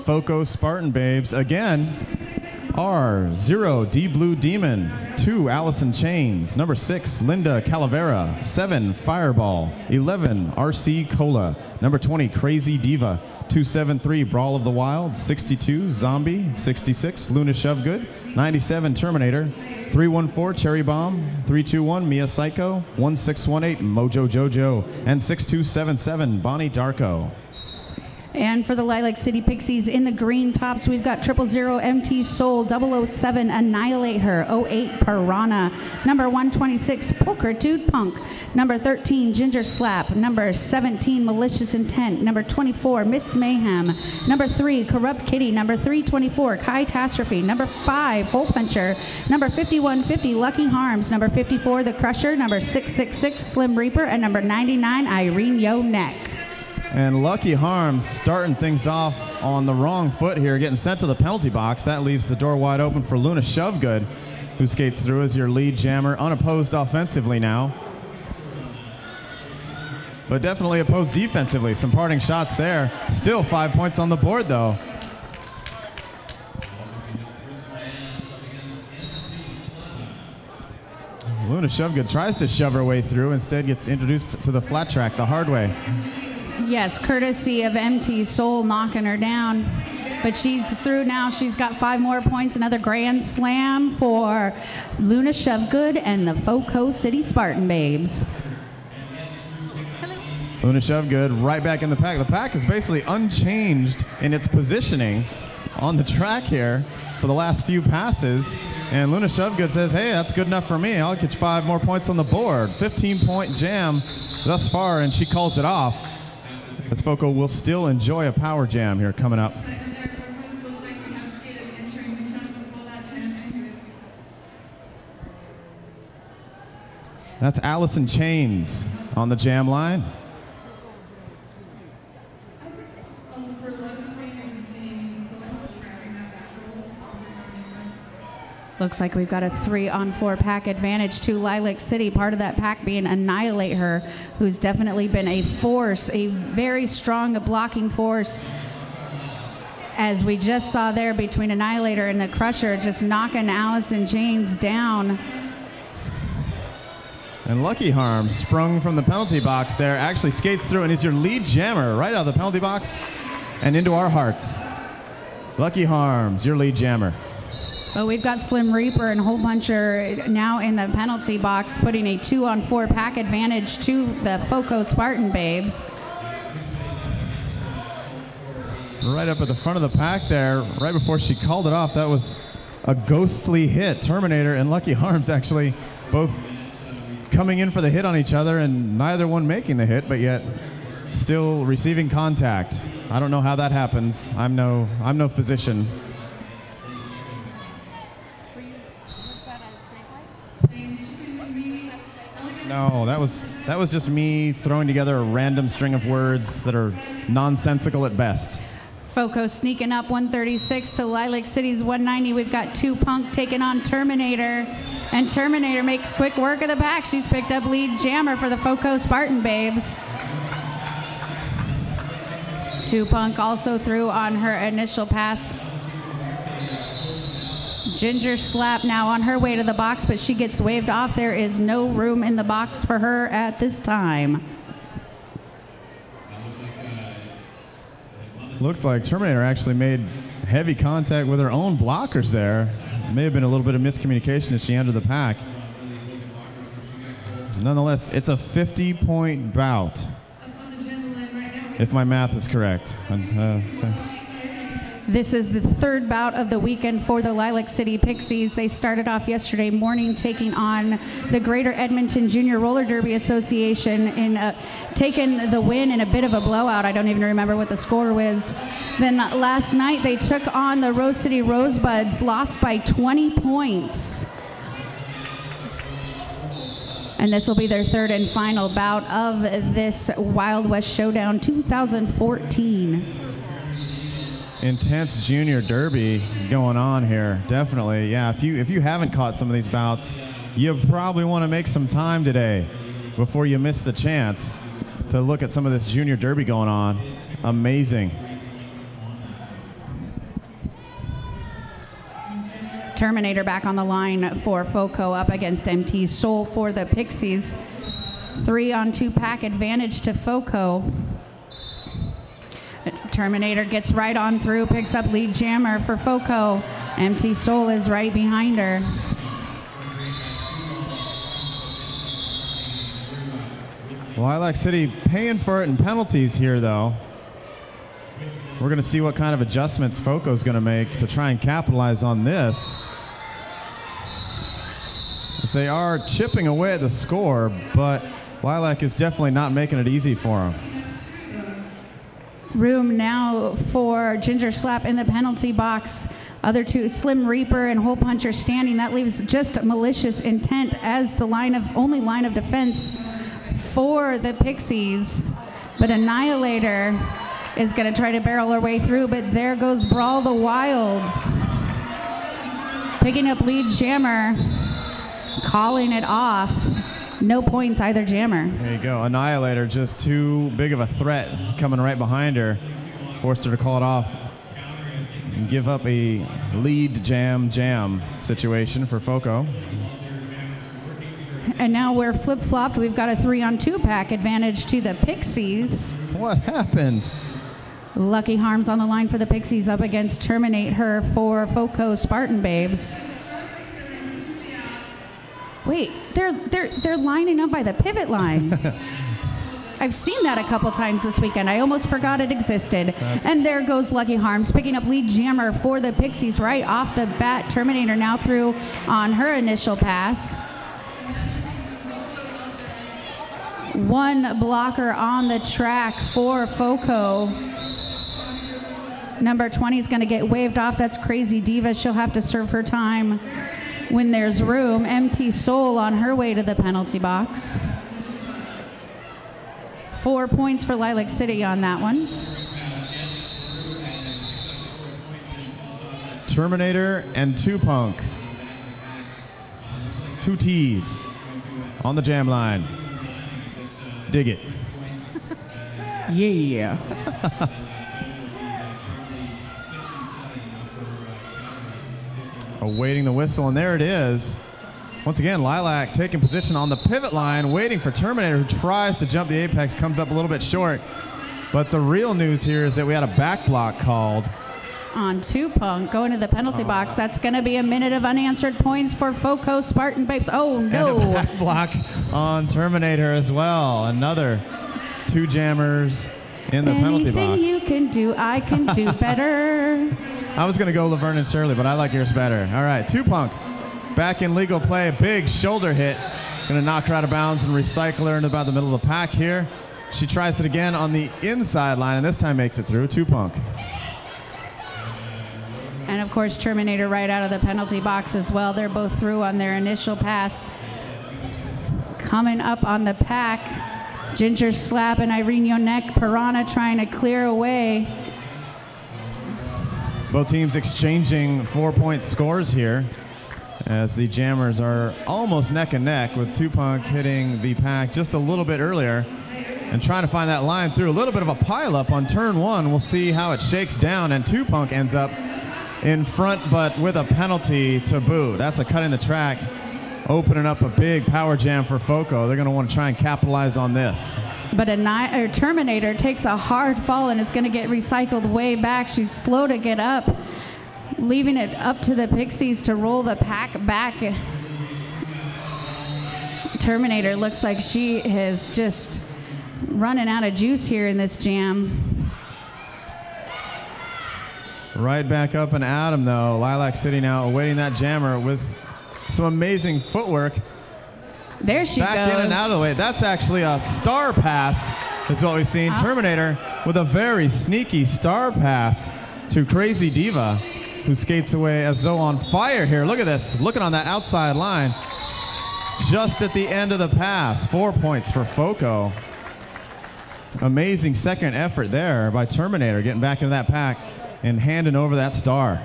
FoCo Spartan Babes again are 0 D Blue Demon, 2 Allison Chains, number 6 Linda Calavera, 7 Fireball, 11 RC Cola, number 20 Crazy Diva, 273 Brawl of the Wild, 62 Zombie, 66 Luna Shovegood, 97 Terminator, 314 Cherry Bomb, 321 Mia Psycho, 1618 Mojo Jojo, and 6277 Bonnie Darko. And for the Lilac City Pixies in the green tops, we've got 000 MT Soul, 007 Annihilate Her, 08 Piranha, number 126 Pulchritude Punk, number 13 Ginger Slap, number 17 Malicious Intent, number 24 Miss Mayhem, number 3 Corrupt Kitty, number 324 Catastrophe, number 5 Hole Puncher, number 5150 Lucky Harms, number 54 The Crusher, number 666 Slim Reaper, and number 99 Irene Yo Neck. And Lucky Harms starting things off on the wrong foot here, getting sent to the penalty box. That leaves the door wide open for Luna Shovegood, who skates through as your lead jammer, unopposed offensively now. But definitely opposed defensively. Some parting shots there. Still 5 points on the board, though. Luna Shovegood tries to shove her way through, instead gets introduced to the flat track the hard way. Yes, courtesy of MT Soul knocking her down. But she's through now. She's got 5 more points. Another grand slam for Luna Shovegood and the FoCo City Spartan Babes. Hello. Luna Shovegood right back in the pack. The pack is basically unchanged in its positioning on the track here for the last few passes. And Luna Shovegood says, hey, that's good enough for me. I'll get 5 more points on the board. 15-point jam thus far, and she calls it off. As FoCo will still enjoy a power jam here coming up. That's Allison Chains on the jam line. Looks like we've got a 3-on-4 pack advantage to Lilac City, part of that pack being Annihilate Her, who's definitely been a force, a very strong blocking force, as we just saw there between Annihilator and the Crusher, just knocking Allison Chains down. And Lucky Harms, sprung from the penalty box there, actually skates through and is your lead jammer right out of the penalty box and into our hearts. Lucky Harms, your lead jammer. Well, we've got Slim Reaper and Hole Puncher now in the penalty box, putting a 2-on-4 pack advantage to the FoCo Spartan Babes. Right up at the front of the pack there, right before she called it off, that was a ghostly hit. Terminator and Lucky Harms actually both coming in for the hit on each other, and neither one making the hit, but yet still receiving contact. I don't know how that happens. I'm no physician. No, that was just me throwing together a random string of words that are nonsensical at best. FoCo sneaking up 136 to Lilac City's 190. We've got 2 Punk taking on Terminator, and Terminator makes quick work of the pack. She's picked up lead jammer for the FoCo Spartan Babes. 2 Punk also through on her initial pass. Ginger Slap now on her way to the box, but she gets waved off. There is no room in the box for her at this time. Looked like Terminator actually made heavy contact with her own blockers there. May have been a little bit of miscommunication as she entered the pack. Nonetheless, it's a 50-point bout, if my math is correct. This is the third bout of the weekend for the Lilac City Pixies. They started off yesterday morning taking on the Greater Edmonton Junior Roller Derby Association in taking the win in a bit of a blowout. I don't even remember what the score was. Then last night they took on the Rose City Rosebuds, lost by 20 points. And this will be their third and final bout of this Wild West Showdown 2014. Intense junior derby going on here, definitely. Yeah, if you haven't caught some of these bouts, you probably want to make some time today before you miss the chance to look at some of this junior derby going on. Amazing. Terminator back on the line for FoCo up against MT Soul for the Pixies. 3-on-2 pack advantage to FoCo. Terminator gets right on through, picks up lead jammer for FoCo. MT Soul is right behind her. Lilac City paying for it in penalties here, though. We're going to see what kind of adjustments FoCo is going to make to try and capitalize on this. As they are chipping away at the score, but Lilac is definitely not making it easy for them. Room now for Ginger Slap in the penalty box. Other two, Slim Reaper and Hole Puncher standing. That leaves just Malicious Intent as the only line of defense for the Pixies. But Annihilator is going to try to barrel her way through, but there goes Brawl the Wilds. Picking up lead jammer, calling it off. No points either jammer. There you go. Annihilator just too big of a threat coming right behind her. Forced her to call it off and give up a lead jam situation for FoCo. And now we're flip-flopped. We've got a 3-on-2 pack advantage to the Pixies. What happened? Lucky Harms on the line for the Pixies up against Terminate Her for FoCo Spartan Babes. Wait, they're lining up by the pivot line. I've seen that a couple times this weekend. I almost forgot it existed. And there goes Lucky Harms, picking up lead jammer for the Pixies right off the bat. Terminator now through on her initial pass. One blocker on the track for FoCo. Number 20 is going to get waved off. That's Crazy Diva. She'll have to serve her time when there's room. MT Soul on her way to the penalty box. 4 points for Lilac City on that one. Terminator and 2Punk. 2 T's on the jam line. Dig it. Yeah. Awaiting the whistle, and there it is. Once again, Lilac taking position on the pivot line, waiting for Terminator, who tries to jump the apex, comes up a little bit short. But the real news here is that we had a back block called on 2Punk going to the penalty box. That's going to be a minute of unanswered points for FoCo Spartan Babes. Oh, no. And a back block on Terminator as well. Another 2 jammers in the penalty box. Anything you can do, I can do better. I was going to go Laverne and Shirley, but I like yours better. All right, 2Punk back in legal play. A big shoulder hit. Going to knock her out of bounds and recycle her in about the middle of the pack here. She tries it again on the inside line, and this time makes it through. 2Punk. And, of course, Terminator right out of the penalty box as well. They're both through on their initial pass. Coming up on the pack, Ginger Slap and Irene Yonek Piranha trying to clear away. Both teams exchanging 4-point scores here as the jammers are almost neck and neck, with 2Punk hitting the pack just a little bit earlier and trying to find that line through. A little bit of a pileup on turn 1. We'll see how it shakes down, and 2Punk ends up in front, but with a penalty to boot. That's a cut in the track, opening up a big power jam for FoCo. They're going to want to try and capitalize on this. But Terminator takes a hard fall and is going to get recycled way back. She's slow to get up, leaving it up to the Pixies to roll the pack back. Terminator looks like she is just running out of juice here in this jam. Right back up and at him, though. Lilac City now awaiting that jammer with some amazing footwork. There she goes. Back in and out of the way. That's actually a star pass, is what we've seen. Terminator with a very sneaky star pass to Crazy Diva, who skates away as though on fire here. Look at this, looking on that outside line. Just at the end of the pass, 4 points for FoCo. Amazing second effort there by Terminator, getting back into that pack and handing over that star.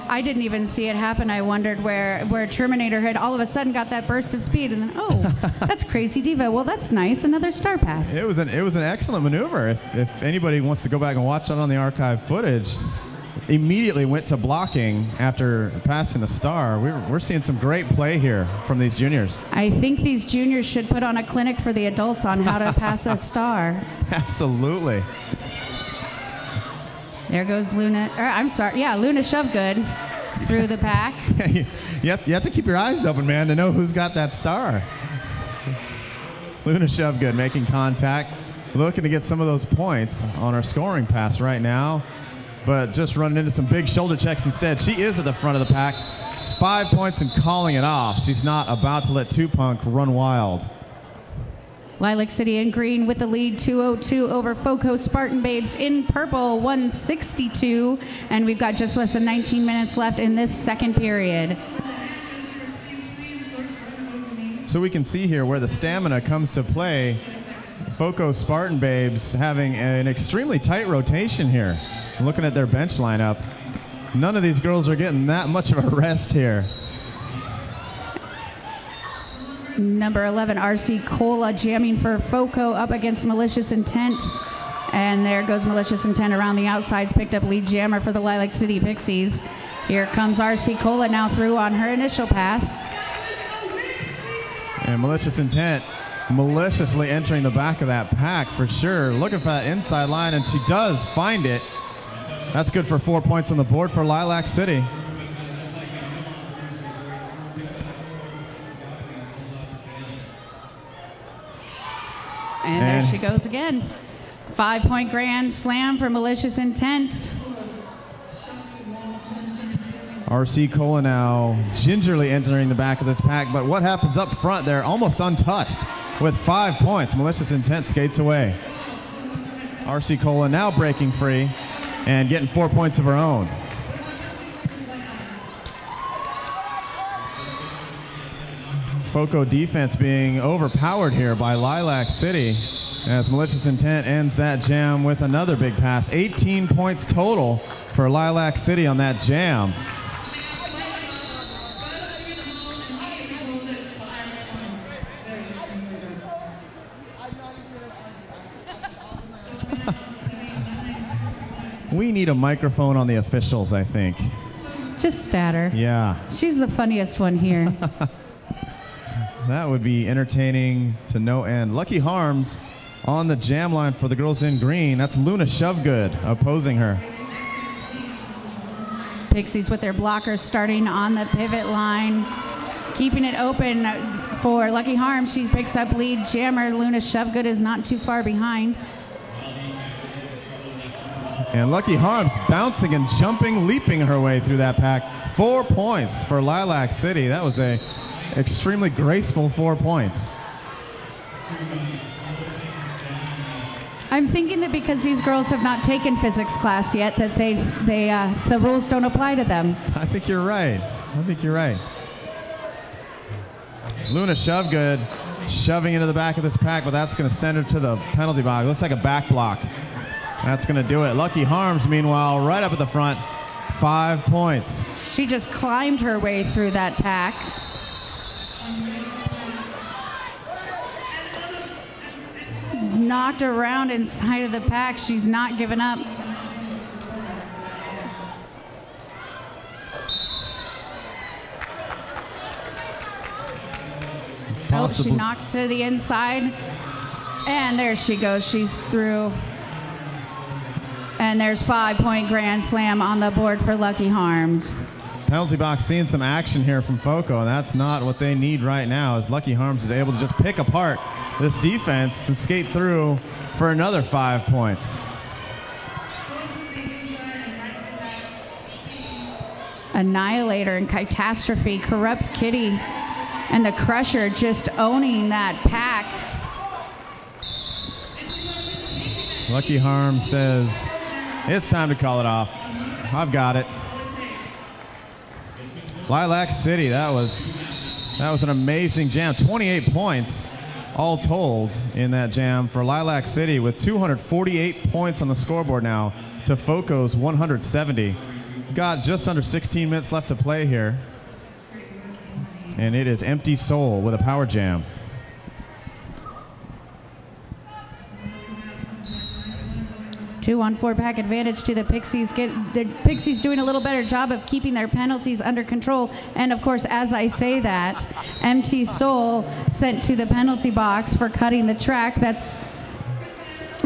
I didn't even see it happen. I wondered where Terminator had all of a sudden got that burst of speed, and then, oh, that's Crazy Diva. Well, that's nice. Another star pass. It was an excellent maneuver. If anybody wants to go back and watch that on the archive footage, immediately went to blocking after passing the star. We're seeing some great play here from these juniors. I think these juniors should put on a clinic for the adults on how to pass a star. Absolutely. There goes Luna. I'm sorry. Yeah, Luna Shovegood through the pack. you have to keep your eyes open, man, to know who's got that star. Luna Shovegood making contact, looking to get some of those points on our scoring pass right now, but just running into some big shoulder checks instead. She is at the front of the pack. 5 points and calling it off. She's not about to let Two-Punk run wild. Lilac City in green with the lead, 202 over FoCo Spartan Babes in purple, 162. And we've got just less than 19 minutes left in this second period. So we can see here where the stamina comes to play. FoCo Spartan Babes having an extremely tight rotation here. Looking at their bench lineup, none of these girls are getting that much of a rest here. Number 11, RC Cola jamming for FoCo up against Malicious Intent. And there goes Malicious Intent around the outsides, picked up lead jammer for the Lilac City Pixies. Here comes RC Cola now through on her initial pass. And Malicious Intent maliciously entering the back of that pack for sure. Looking for that inside line, and she does find it. That's good for 4 points on the board for Lilac City. And there she goes again. 5-point grand slam for Malicious Intent. RC Cola now gingerly entering the back of this pack, but what happens up front there? Almost untouched with 5 points. Malicious Intent skates away. RC Cola now breaking free and getting 4 points of her own. FoCo defense being overpowered here by Lilac City as Malicious Intent ends that jam with another big pass. 18 points total for Lilac City on that jam. We need a microphone on the officials, I think. Just Statter. Yeah. She's the funniest one here. That would be entertaining to no end. Lucky Harms on the jam line for the girls in green. That's Luna Shovegood opposing her. Pixies with their blockers starting on the pivot line. Keeping it open for Lucky Harms. She picks up lead jammer. Luna Shovegood is not too far behind. And Lucky Harms bouncing and jumping, leaping her way through that pack. 4 points for Lilac City. That was a extremely graceful 4 points. I'm thinking that because these girls have not taken physics class yet, that the rules don't apply to them. I think you're right. I think you're right. Luna Shovegood shoving into the back of this pack, but that's going to send her to the penalty box. Looks like a back block. That's going to do it. Lucky Harms, meanwhile, right up at the front. 5 points. She just climbed her way through that pack. Knocked around inside of the pack. She's not giving up. Oh, she knocks to the inside. And there she goes. She's through. And there's 5-point grand slam on the board for Lucky Harms. Penalty box seeing some action here from FoCo, and that's not what they need right now, as Lucky Harms is able to just pick apart this defense and skate through for another 5 points. Annihilator and Catastrophe, Corrupt Kitty, and the Crusher just owning that pack. Lucky Harm says, it's time to call it off. I've got it. Lilac City, that was an amazing jam. 28 points all told in that jam for Lilac City, with 248 points on the scoreboard now to FoCo's 170. Got just under 16 minutes left to play here. And it is Empty Soul with a power jam. Two on four pack advantage to the Pixies. The Pixies doing a little better job of keeping their penalties under control. And of course, as I say that, Empty Soul sent to the penalty box for cutting the track. That's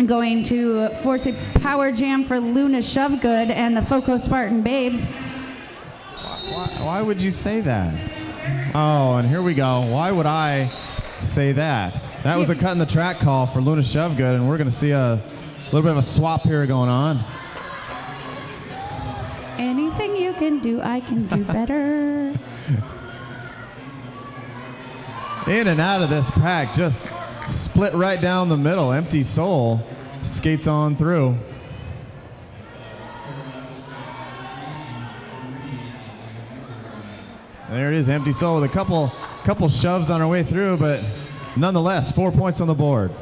going to force a power jam for Luna Shovegood and the FoCo Spartan Babes. Why would you say that? Oh, and here we go. Why would I say that? That was a cut in the track call for Luna Shovegood, and we're going to see a little bit of a swap here going on. Anything you can do, I can do better. In and out of this pack, just split right down the middle. Empty Soul skates on through. There it is, Empty Soul with a couple shoves on her way through, but nonetheless, 4 points on the board.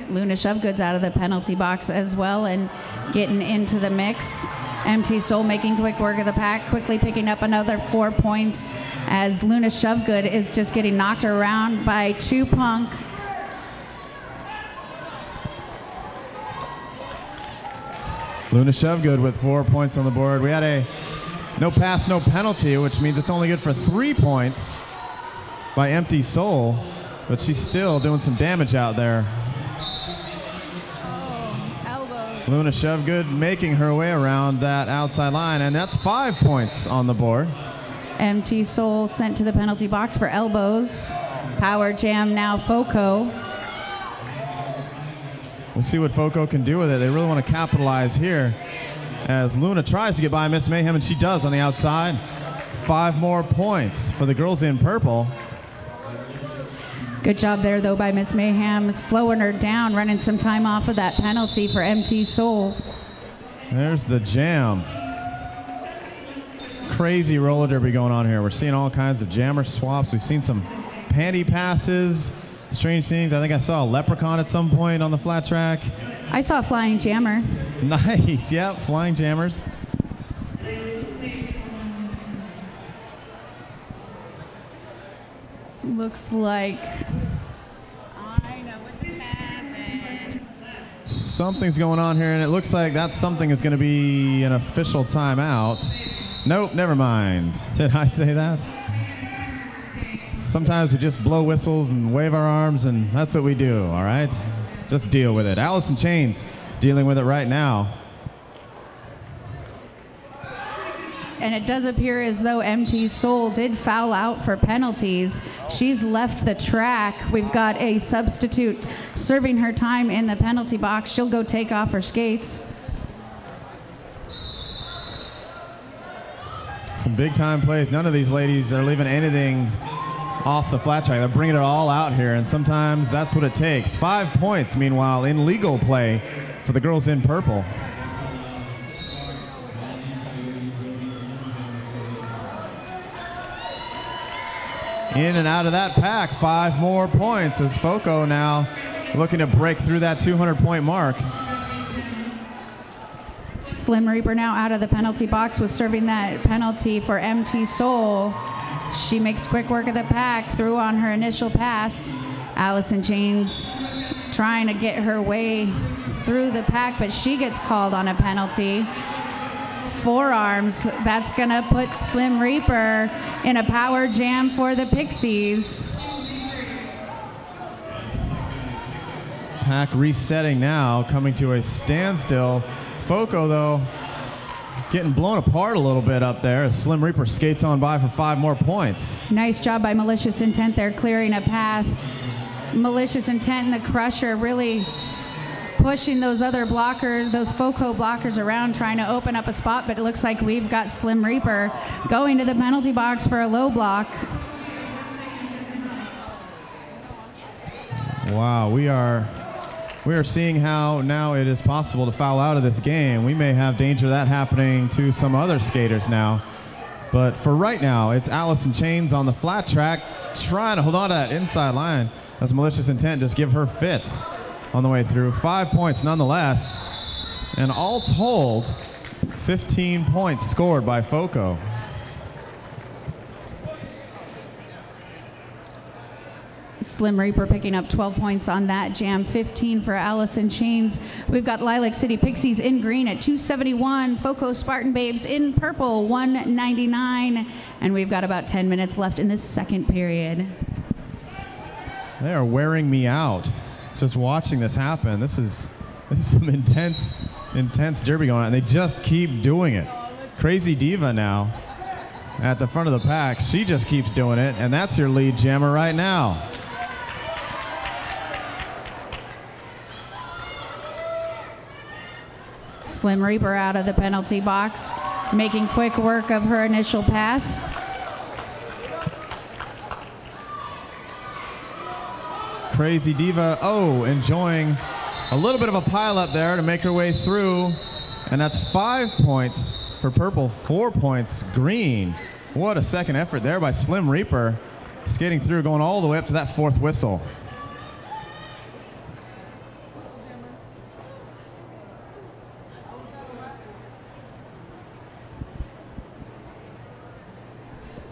Luna Shovegood's out of the penalty box as well and getting into the mix. Empty Soul making quick work of the pack, quickly picking up another 4 points as Luna Shovegood is just getting knocked around by Two Punk. Luna Shovegood with 4 points on the board. We had a no pass, no penalty, which means it's only good for 3 points by Empty Soul, but she's still doing some damage out there. Luna Shovegood making her way around that outside line, and that's 5 points on the board. Empty Soul sent to the penalty box for elbows. Power jam now FoCo. We'll see what FoCo can do with it. They really want to capitalize here as Luna tries to get by Miss Mayhem, and she does on the outside. 5 more points for the girls in purple. Good job there, though, by Miss Mayhem, slowing her down, running some time off of that penalty for Empty Soul. There's the jam. Crazy roller derby going on here. We're seeing all kinds of jammer swaps. We've seen some panty passes, strange things. I think I saw a leprechaun at some point on the flat track. I saw a flying jammer. Nice, yep, flying jammers. Looks like I know what just happened. Something's going on here, and it looks like that something is going to be an official timeout. Nope, never mind. Did I say that? Sometimes we just blow whistles and wave our arms, and that's what we do, all right? Just deal with it. Allison Chains dealing with it right now. And it does appear as though Empty Soul did foul out for penalties. She's left the track. We've got a substitute serving her time in the penalty box. She'll go take off her skates. Some big time plays. None of these ladies are leaving anything off the flat track. They're bringing it all out here, and sometimes that's what it takes. 5 points, meanwhile, in legal play for the girls in purple. In and out of that pack, 5 more points as FoCo now looking to break through that 200-point mark. Slim Reaper now out of the penalty box, was serving that penalty for Empty Soul. She makes quick work of the pack, through on her initial pass. Allison Chains trying to get her way through the pack, but she gets called on a penalty. Forearms, that's gonna put Slim Reaper in a power jam for the Pixies. Pack resetting now, coming to a standstill. FoCo, though, getting blown apart a little bit up there as Slim Reaper skates on by for 5 more points. Nice job by Malicious Intent there, clearing a path. Malicious Intent and the Crusher really pushing those other blockers, those FoCo blockers around, trying to open up a spot, but it looks like we've got Slim Reaper going to the penalty box for a low block. Wow, we are seeing how now it is possible to foul out of this game. We may have danger of that happening to some other skaters now. But for right now, it's Allison Chains on the flat track trying to hold on to that inside line. That's malicious intent, just give her fits on the way through. 5 points nonetheless. And all told, 15 points scored by FoCo. Slim Reaper picking up 12 points on that jam, 15 for Allison Chains. We've got Lilac City Pixies in green at 271, FoCo Spartan Babes in purple, 199, and we've got about 10 minutes left in this second period. They are wearing me out just watching this happen. This is some intense derby going on, and they just keep doing it. Crazy Diva now at the front of the pack. She just keeps doing it, and that's your lead jammer right now. Slim Reaper out of the penalty box, making quick work of her initial pass. Crazy Diva, enjoying a little bit of a pile up there to make her way through. And that's 5 points for purple, 4 points green. What a second effort there by Slim Reaper. Skating through, going all the way up to that fourth whistle.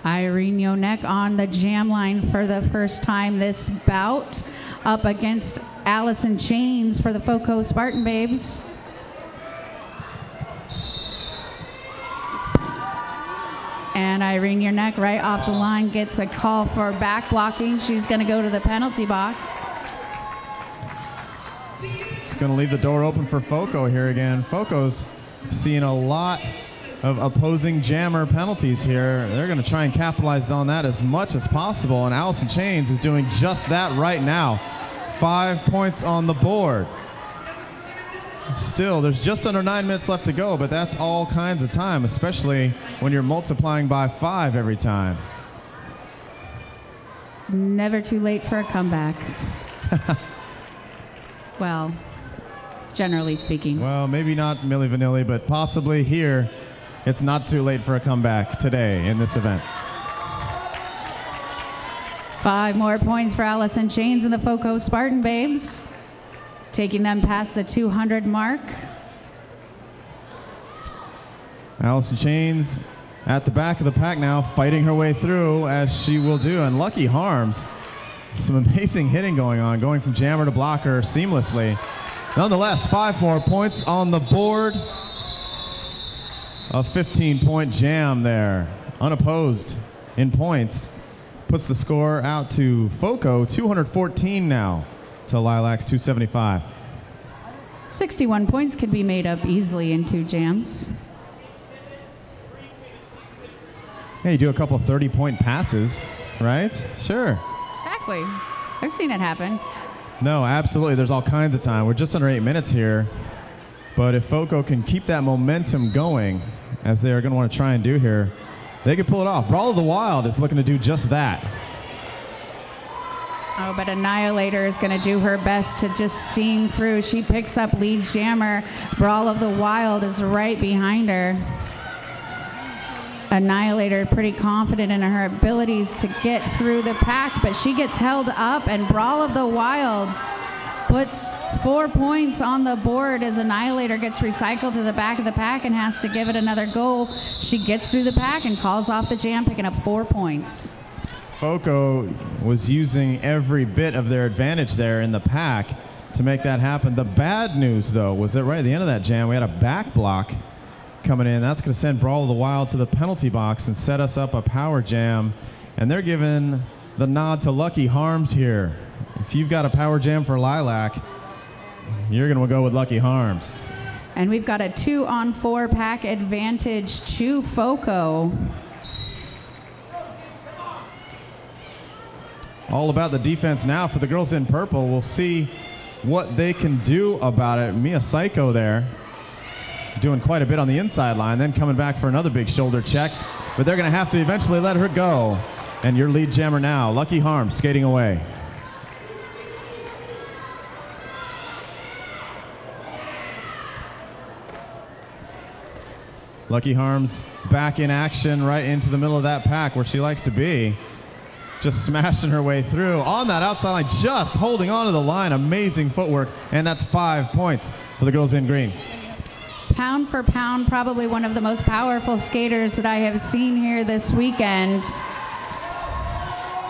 Irene Yonek on the jam line for the first time this bout, up against Allison Chains for the FoCo Spartan Babes. And Irene Yonek right off the line gets a call for back blocking. She's going to go to the penalty box. It's going to leave the door open for FoCo here again. FoCo's seeing a lot of opposing jammer penalties here. They're going to try and capitalize on that as much as possible, and Allison Chains is doing just that right now. 5 points on the board. Still, there's just under 9 minutes left to go, but that's all kinds of time, especially when you're multiplying by 5 every time. Never too late for a comeback. Well, generally speaking. Well, maybe not Milli Vanilli, but possibly here. It's not too late for a comeback today in this event. 5 more points for Allison Chains and the FoCo Spartan Babes, taking them past the 200 mark. Allison Chains at the back of the pack now, fighting her way through as she will do. And Lucky Harms, some amazing hitting going on, going from jammer to blocker seamlessly. Nonetheless, 5 more points on the board. A 15-point jam there, unopposed in points. Puts the score out to FoCo, 214 now, to Lilac's 275. 61 points could be made up easily in 2 jams. Hey, you do a couple 30-point passes, right? Sure. Exactly. I've seen it happen. No, absolutely. There's all kinds of time. We're just under 8 minutes here. But if FoCo can keep that momentum going, as they are going to want to try and do here, they could pull it off. Brawl of the Wild is looking to do just that. Oh, but Annihilator is going to do her best to just steam through. She picks up lead jammer. Brawl of the Wild is right behind her. Annihilator pretty confident in her abilities to get through the pack, but she gets held up, and Brawl of the Wild puts 4 points on the board as Annihilator gets recycled to the back of the pack and has to give it another go. She gets through the pack and calls off the jam, picking up 4 points. FoCo was using every bit of their advantage there in the pack to make that happen. The bad news, though, was that right at the end of that jam, we had a back block coming in. That's going to send Brawl of the Wild to the penalty box and set us up a power jam. And they're giving the nod to Lucky Harms here. If you've got a power jam for Lilac, you're going to go with Lucky Harms. And we've got a 2-on-4 pack advantage to FoCo. All about the defense now for the girls in purple. We'll see what they can do about it. Mia Psycho there doing quite a bit on the inside line, then coming back for another big shoulder check. But they're going to have to eventually let her go. And your lead jammer now, Lucky Harms, skating away. Lucky Harms back in action right into the middle of that pack where she likes to be. Just smashing her way through on that outside line, just holding on to the line. Amazing footwork, and that's 5 points for the girls in green. Pound for pound, probably one of the most powerful skaters that I have seen here this weekend.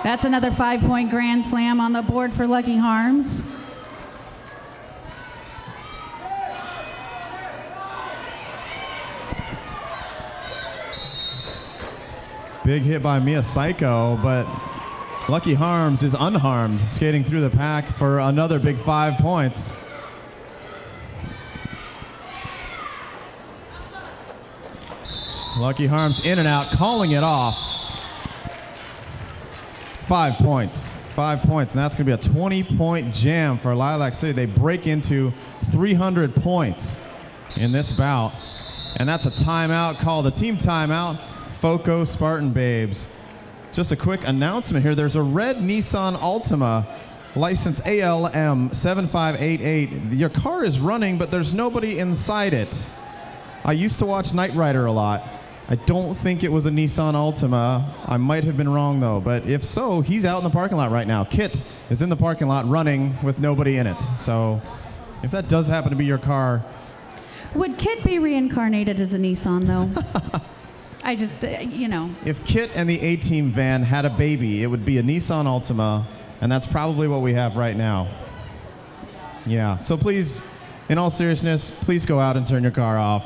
That's another 5-point grand slam on the board for Lucky Harms. Big hit by Mia Psycho, but Lucky Harms is unharmed, skating through the pack for another big 5 points. Lucky Harms in and out, calling it off. 5 points. 5 points, and that's going to be a 20-point jam for Lilac City. They break into 300 points in this bout, and that's a timeout called a team timeout. FoCo Spartan Babes. Just a quick announcement here. There's a red Nissan Altima, license ALM 7588. Your car is running, but there's nobody inside it. I used to watch Knight Rider a lot. I don't think it was a Nissan Altima. I might have been wrong, though. But if so, he's out in the parking lot right now. Kit is in the parking lot running with nobody in it. So if that does happen to be your car. Would Kit be reincarnated as a Nissan, though? I just, you know. If Kit and the A-Team van had a baby, it would be a Nissan Altima, and that's probably what we have right now. Yeah, so please, in all seriousness, please go out and turn your car off.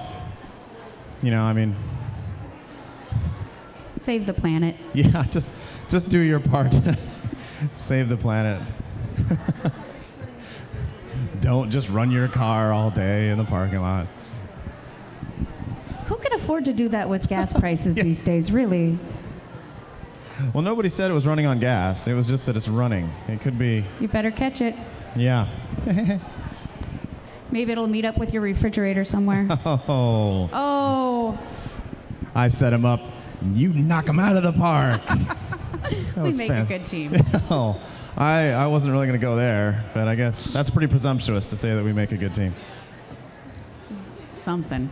You know, I mean. Save the planet. Yeah, just do your part. Save the planet. Don't just run your car all day in the parking lot. Who can afford to do that with gas prices these days, really? Well, nobody said it was running on gas. It was just that it's running. It could be. You better catch it. Yeah. Maybe it'll meet up with your refrigerator somewhere. Oh. Oh. I set him up. You knock him out of the park. We make a good team. Oh, I wasn't really going to go there, but I guess that's pretty presumptuous to say that we make a good team. Something.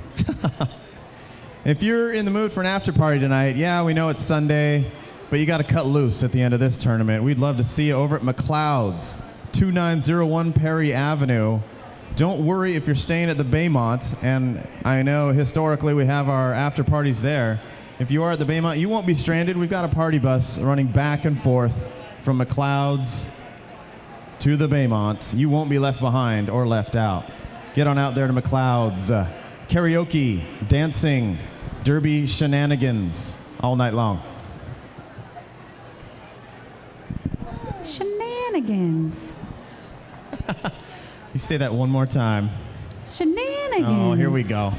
If you're in the mood for an after party tonight, yeah, we know it's Sunday, but you got to cut loose at the end of this tournament. We'd love to see you over at McLeod's, 2901 Perry Avenue. Don't worry if you're staying at the Baymont, and I know historically we have our after parties there. If you are at the Baymont, you won't be stranded. We've got a party bus running back and forth from McLeod's to the Baymont. You won't be left behind or left out. Get on out there to McLeod's. Karaoke, dancing, derby shenanigans all night long. Shenanigans. You say that one more time. Shenanigans. Oh, here we go.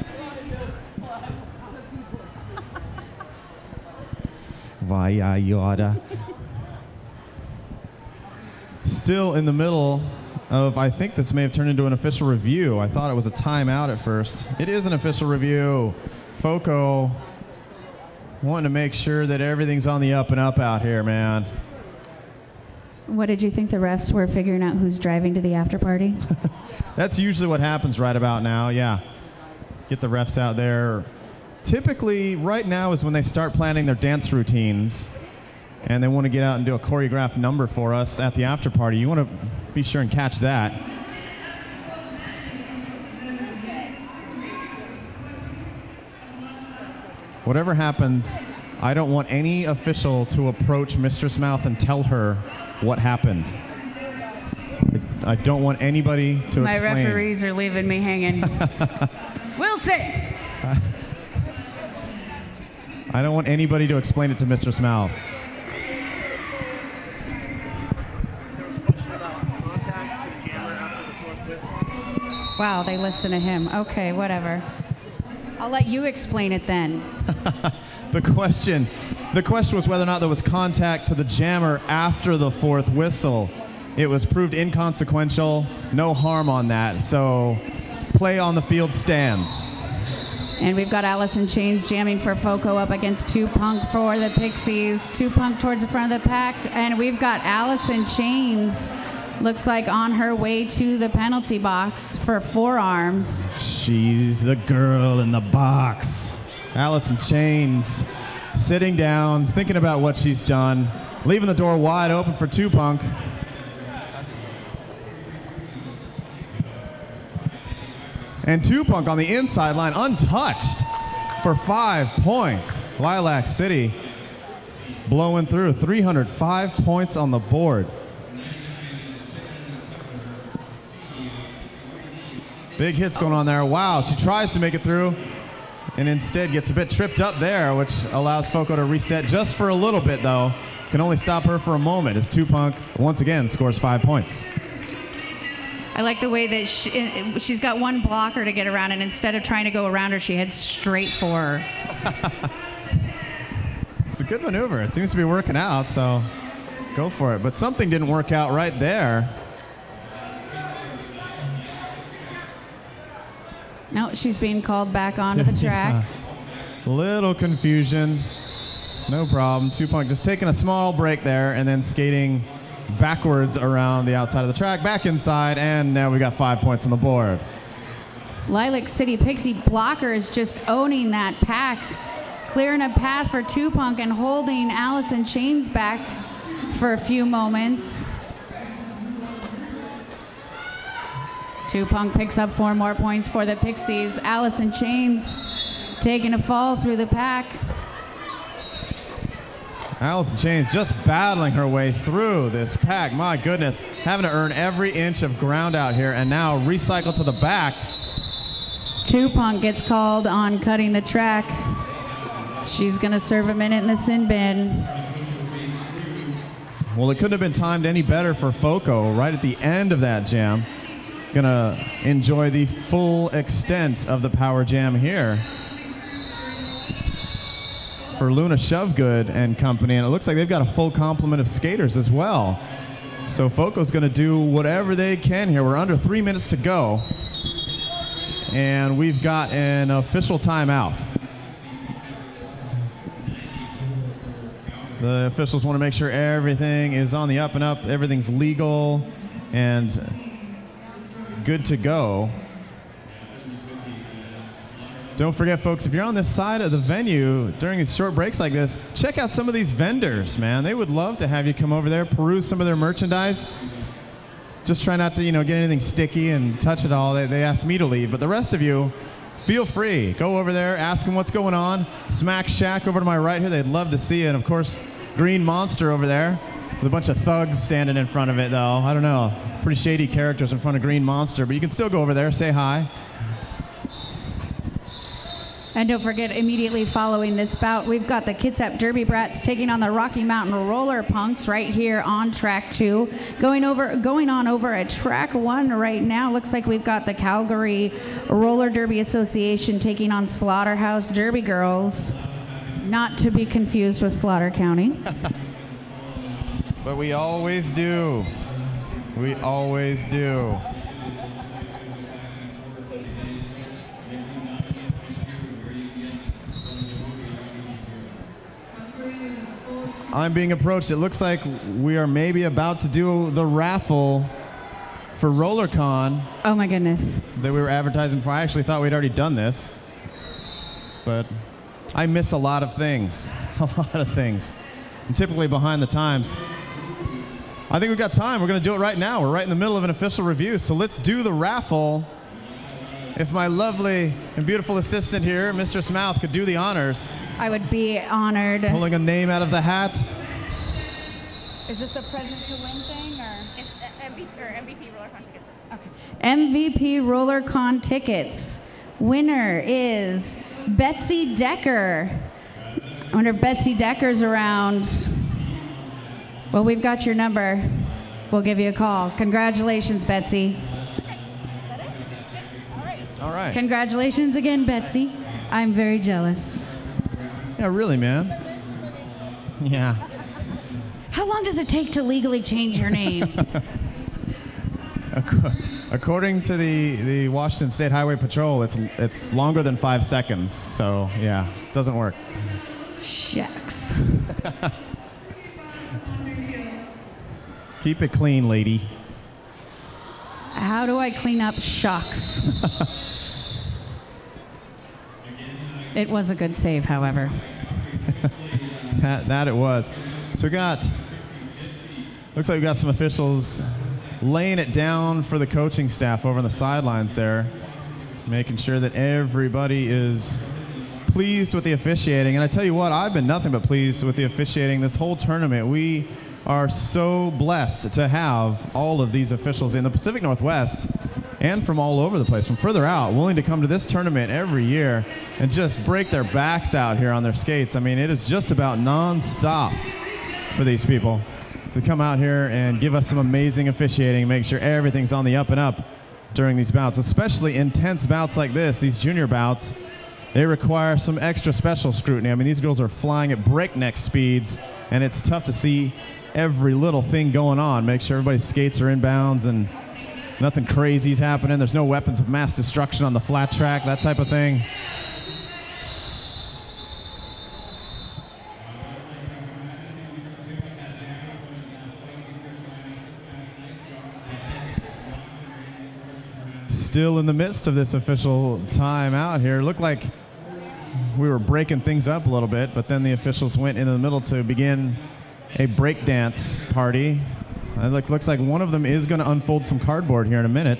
Vaya yada. Still in the middle of, I think this may have turned into an official review. I thought it was a timeout at first. It is an official review. FoCo wanting to make sure that everything's on the up and up out here, man. What did you think the refs were figuring out who's driving to the after party? That's usually what happens right about now, yeah. Get the refs out there. Typically, right now is when they start planning their dance routines, and they want to get out and do a choreographed number for us at the after party. You want to be sure and catch that. Whatever happens, I don't want any official to approach Mistress Mouth and tell her what happened. I don't want anybody to explain. My referees are leaving me hanging. Wilson! I don't want anybody to explain it to Mistress Mouth. Wow, they listen to him. Okay, whatever. I'll let you explain it then. The question was whether or not there was contact to the jammer after the fourth whistle. it was proved inconsequential. No harm on that. So play on the field stands. And we've got Allison Chains jamming for FoCo up against 2Punk for the Pixies. 2Punk towards the front of the pack. And we've got Allison Chains, looks like on her way to the penalty box for forearms. She's the girl in the box. Allison Chains sitting down, thinking about what she's done, leaving the door wide open for 2Punk. And 2Punk on the inside line, untouched for 5 points. Lilac City blowing through, 305 points on the board. Big hits going on there. Wow, she tries to make it through and instead gets a bit tripped up there, which allows FoCo to reset just for a little bit, though. Can only stop her for a moment as 2Punk once again scores 5 points. I like the way that she's got one blocker to get around, and instead of trying to go around her, she heads straight for her. It's a good maneuver. It seems to be working out, so go for it. But something didn't work out right there. No, she's being called back onto the track. Yeah. Little confusion. No problem. 2Punk just taking a small break there and then skating backwards around the outside of the track, back inside, and now we got 5 points on the board. Lilac City Pixie blockers just owning that pack, clearing a path for 2Punk and holding Allison Chains back for a few moments. 2Punk picks up 4 more points for the Pixies. Allison Chains taking a fall through the pack. Allison Chains just battling her way through this pack. My goodness, having to earn every inch of ground out here and now recycle to the back. 2Punk gets called on cutting the track. She's going to serve a minute in the sin bin. Well, it couldn't have been timed any better for FoCo right at the end of that jam. Gonna enjoy the full extent of the power jam here for Luna Shovegood and company, and it looks like they've got a full complement of skaters as well. So FoCo's gonna do whatever they can here. We're under 3 minutes to go, and we've got an official timeout. The officials want to make sure everything is on the up and up, everything's legal and good to go. Don't forget, folks, if you're on this side of the venue during these short breaks like this, check out some of these vendors, man. They would love to have you come over there, peruse some of their merchandise. Just try not to, get anything sticky and touch it all. They asked me to leave, but the rest of you, feel free. Go over there, ask them what's going on. Smack Shack over to my right here, they'd love to see you. And of course, Green Monster over there with a bunch of thugs standing in front of it, though. I don't know, pretty shady characters in front of Green Monster, but you can still go over there, say hi. And don't forget, immediately following this bout, we've got the Kitsap Derby Brats taking on the Rocky Mountain Roller Punks right here on track 2. Going on over at track 1 right now. Looks like we've got the Calgary Roller Derby Association taking on Slaughterhouse Derby Girls. Not to be confused with Slaughter County. But we always do. We always do. I'm being approached. It looks like we are maybe about to do the raffle for RollerCon. Oh my goodness. That we were advertising for. I actually thought we'd already done this. But I miss a lot of things. A lot of things. I'm typically behind the times. I think we've got time. We're going to do it right now. We're right in the middle of an official review. So let's do the raffle. If my lovely and beautiful assistant here, Mistress Mouth, could do the honors. I would be honored. Pulling a name out of the hat. Is this a present to win thing, or? It's MVP RollerCon tickets. Okay. MVP RollerCon tickets. Winner is Betsy Decker. I wonder if Betsy Decker's around. Well, we've got your number. We'll give you a call. Congratulations, Betsy. All right. Congratulations again, Betsy. I'm very jealous. Yeah, really, man. Yeah. How long does it take to legally change your name? According to the Washington State Highway Patrol, it's longer than 5 seconds. So yeah, doesn't work. Shucks. Keep it clean, lady. How do I clean up shucks? It was a good save, however. that it was. So looks like we got some officials laying it down for the coaching staff over on the sidelines there, making sure that everybody is pleased with the officiating. And I tell you what, I've been nothing but pleased with the officiating this whole tournament. We are so blessed to have all of these officials in the Pacific Northwest and from all over the place, from further out, willing to come to this tournament every year and just break their backs out here on their skates. I mean, it is just about nonstop for these people to come out here and give us some amazing officiating, make sure everything's on the up and up during these bouts, especially intense bouts like this, these junior bouts. They require some extra special scrutiny. I mean, these girls are flying at breakneck speeds, and it's tough to see every little thing going on, make sure everybody's skates are in bounds and nothing crazy's happening. There's no weapons of mass destruction on the flat track, that type of thing. Still in the midst of this official time out here. Looked like we were breaking things up a little bit, but then the officials went into the middle to begin a breakdance party. It looks like one of them is going to unfold some cardboard here in a minute.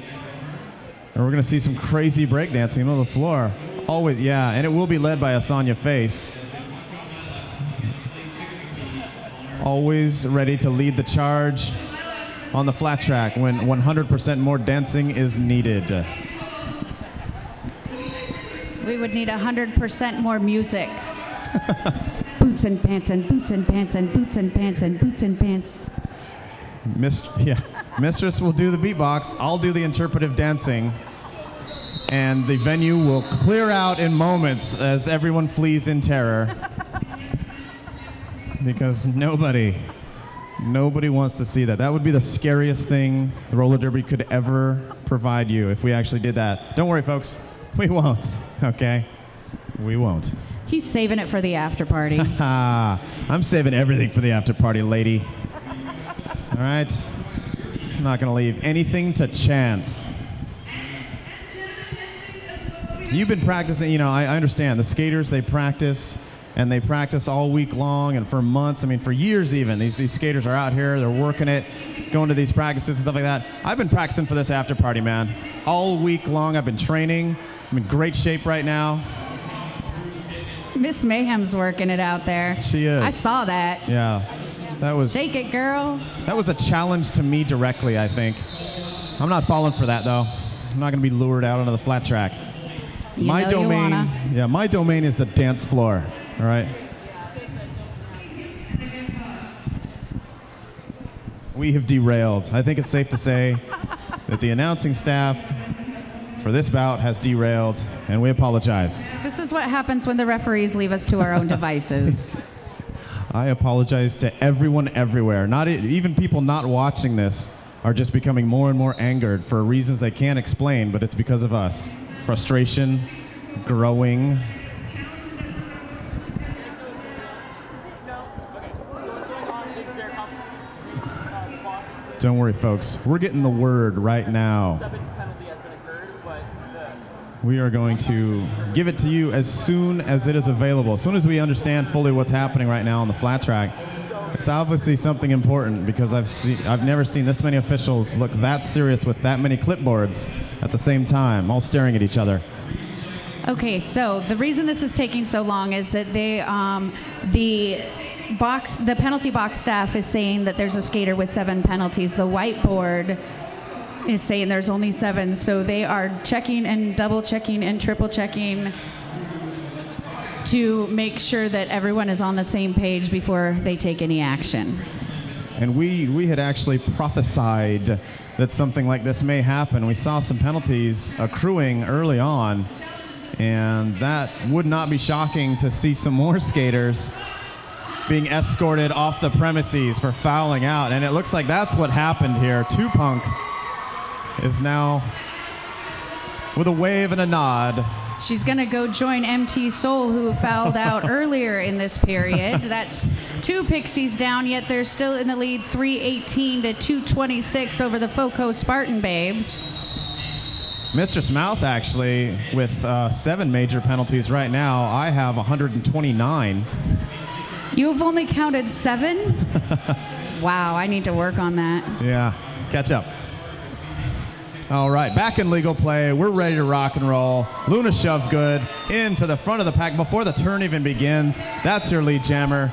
And we're going to see some crazy breakdancing in the middle of the floor. Always, yeah, and it will be led by Asanya Face. Always ready to lead the charge on the flat track when 100% more dancing is needed. We would need 100% more music. Boots and pants and boots and pants and boots and pants and boots and pants. Mistress will do the beatbox. I'll do the interpretive dancing. And the venue will clear out in moments as everyone flees in terror. Because nobody wants to see that. That would be the scariest thing the roller derby could ever provide you if we actually did that. Don't worry, folks. We won't, okay? We won't. He's saving it for the after party. I'm saving everything for the after party, lady. All right? I'm not going to leave anything to chance. You've been practicing, you know, I understand. The skaters, they practice, and they practice all week long and for months. I mean, for years even. These skaters are out here, they're working it, going to these practices and stuff like that. I've been practicing for this after party, man. All week long, I've been training. I'm in great shape right now. Miss Mayhem's working it out there. She is. I saw that. Yeah. That was... Shake it, girl. That was a challenge to me directly, I think. I'm not falling for that, though. I'm not going to be lured out onto the flat track. My domain is the dance floor. All right. We have derailed. I think it's safe to say that the announcing staff for this bout has derailed, and we apologize. This is what happens when the referees leave us to our own devices. I apologize to everyone everywhere. Not even people not watching this are just becoming more and more angered for reasons they can't explain, but it's because of us. Frustration growing. Don't worry, folks. We're getting the word right now. We are going to give it to you as soon as it is available. As soon as we understand fully what's happening right now on the flat track. It's obviously something important because I've never seen this many officials look that serious with that many clipboards at the same time, all staring at each other. Okay, so the reason this is taking so long is that the penalty box staff is saying that there's a skater with 7 penalties. The whiteboard is saying there's only 7, so they are checking and double checking and triple checking to make sure that everyone is on the same page before they take any action. And we had actually prophesied that something like this may happen. We saw some penalties accruing early on, and that would not be shocking to see some more skaters being escorted off the premises for fouling out. And it looks like that's what happened here. Punk is now with a wave and a nod. She's going to go join MT Soul, who fouled out earlier in this period. That's 2 Pixies down, yet they're still in the lead 318 to 226 over the FoCo Spartan babes. Mistress Mouth actually with 7 major penalties right now. I have 129. You've only counted 7? Wow, I need to work on that. Yeah, catch up. All right, back in legal play. We're ready to rock and roll. Luna Shovegood into the front of the pack before the turn even begins. That's your lead jammer.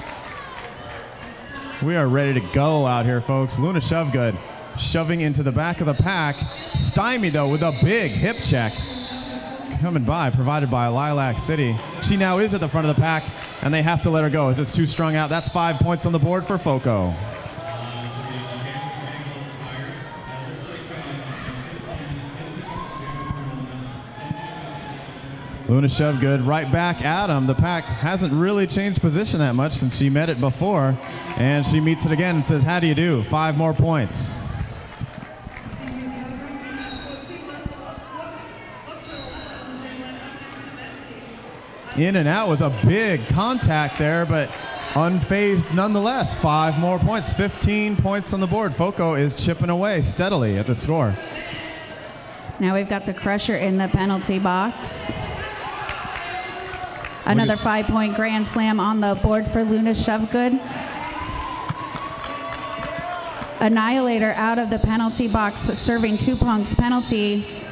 We are ready to go out here, folks. Luna Shovegood shoving into the back of the pack. Stymied, though, with a big hip check. Coming by, provided by Lilac City. She now is at the front of the pack, and they have to let her go as it's too strung out. That's 5 points on the board for FoCo. Luna Shovegood right back at him. The pack hasn't really changed position that much since she met it before. And she meets it again and says, how do you do? 5 more points. In and out with a big contact there, but unfazed nonetheless. 5 more points, 15 points on the board. FoCo is chipping away steadily at the score. Now we've got the Crusher in the penalty box. Another 5-point grand slam on the board for Luna Shovegood. Annihilator out of the penalty box, serving 2 punks penalty.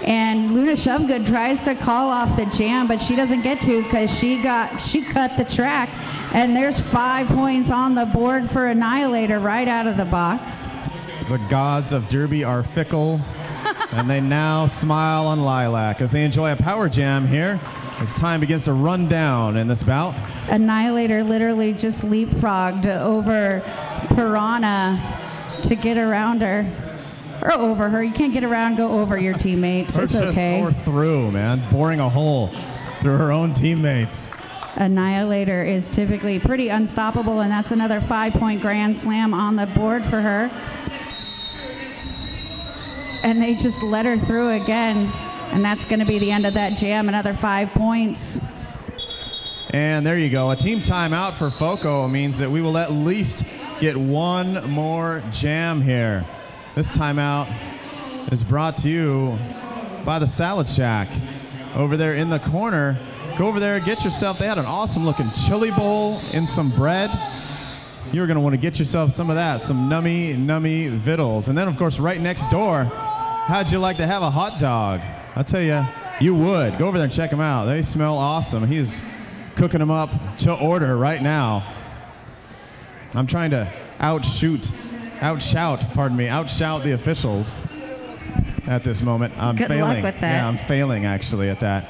And Luna Shovegood tries to call off the jam, but she doesn't get to because she cut the track. And there's 5 points on the board for Annihilator right out of the box. The gods of Derby are fickle. And they now smile on Lilac as they enjoy a power jam here as time begins to run down in this bout. Annihilator literally just leapfrogged over Piranha to get around her. Or over her. You can't get around, go over your teammates. It's okay. Or through, man. Boring a hole through her own teammates. Annihilator is typically pretty unstoppable, and that's another 5-point grand slam on the board for her. And they just let her through again. And that's going to be the end of that jam, another 5 points. And there you go. A team timeout for FoCo means that we will at least get 1 more jam here. This timeout is brought to you by the Salad Shack. Over there in the corner, go over there, get yourself, they had an awesome looking chili bowl and some bread. You're going to want to get yourself some of that, some nummy vittles. And then, of course, right next door, how'd you like to have a hot dog? I'll tell you, you would. Go over there and check them out. They smell awesome. He's cooking them up to order right now. I'm trying to outshout the officials at this moment. I'm Good failing. luck with that. Yeah, I'm failing actually at that.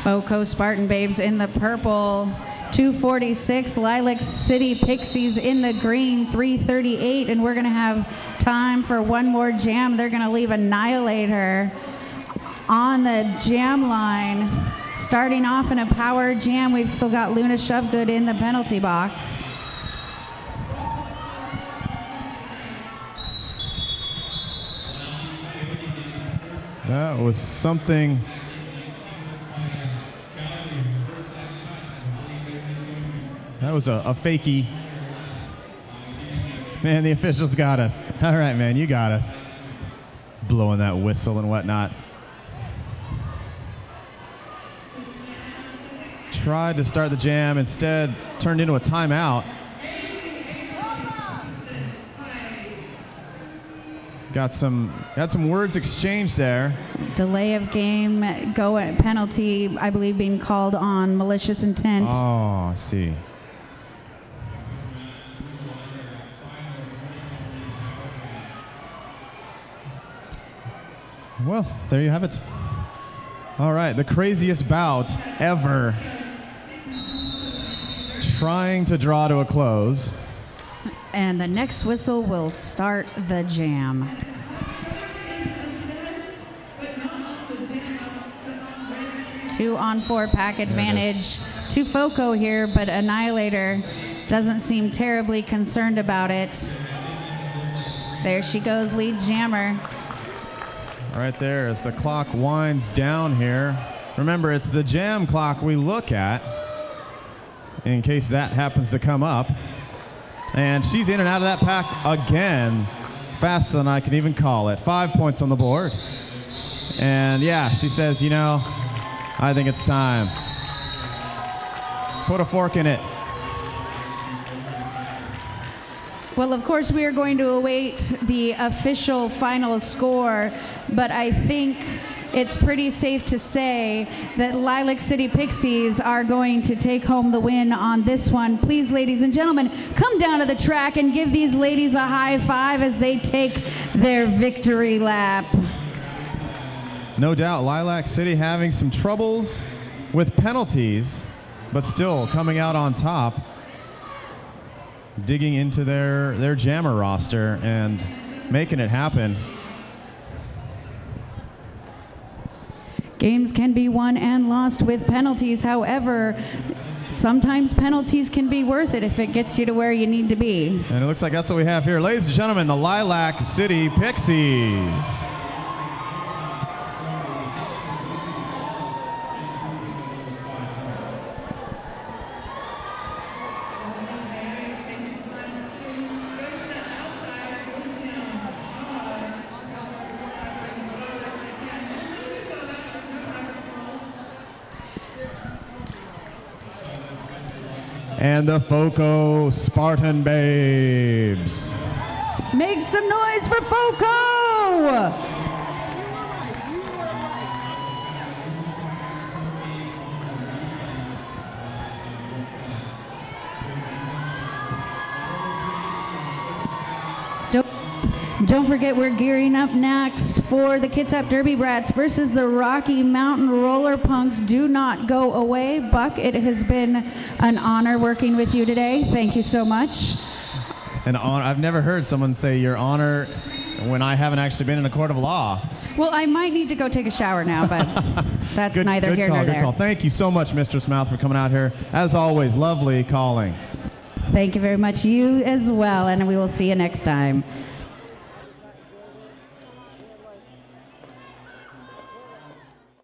FoCo Spartan babes in the purple, 246. Lilac City Pixies in the green, 338. And we're going to have time for 1 more jam. They're going to leave Annihilator on the jam line. Starting off in a power jam, we've still got Luna Shovegood in the penalty box. That was something. That was a fakie. Man, the officials got us. All right, man, you got us. Blowing that whistle and whatnot. Tried to start the jam, instead turned into a timeout. Got some words exchanged there. Delay of game, penalty, I believe, being called on malicious intent. Oh, I see. Well, there you have it. All right, the craziest bout ever. trying to draw to a close. And the next whistle will start the jam. Two on four pack advantage to FoCo here, but Annihilator doesn't seem terribly concerned about it. There she goes, lead jammer. Right there as the clock winds down here. Remember, it's the jam clock we look at in case that happens to come up. And she's in and out of that pack again, faster than I can even call it. 5 points on the board. And yeah, she says, you know, I think it's time. Put a fork in it. Well, of course, we are going to await the official final score, but I think it's pretty safe to say that Lilac City Pixies are going to take home the win on this one. Please, ladies and gentlemen, come down to the track and give these ladies a high five as they take their victory lap. No doubt, Lilac City having some troubles with penalties, but still coming out on top, digging into their jammer roster and making it happen. Games can be won and lost with penalties. However, sometimes penalties can be worth it if it gets you to where you need to be. And it looks like that's what we have here. Ladies and gentlemen, the Lilac City Pixies. And the FoCo Spartan babes. Make some noise for FoCo! Don't forget, we're gearing up next for the Kitsap Derby Brats versus the Rocky Mountain Roller Punks. Do not go away. Buck, it has been an honor working with you today. Thank you so much. An honor. I've never heard someone say your honor when I haven't actually been in a court of law. Well, I might need to go take a shower now, but that's neither here nor there. Good call. Thank you so much, Mistress Mouth, for coming out here. As always, lovely calling. Thank you very much. You as well, and we will see you next time.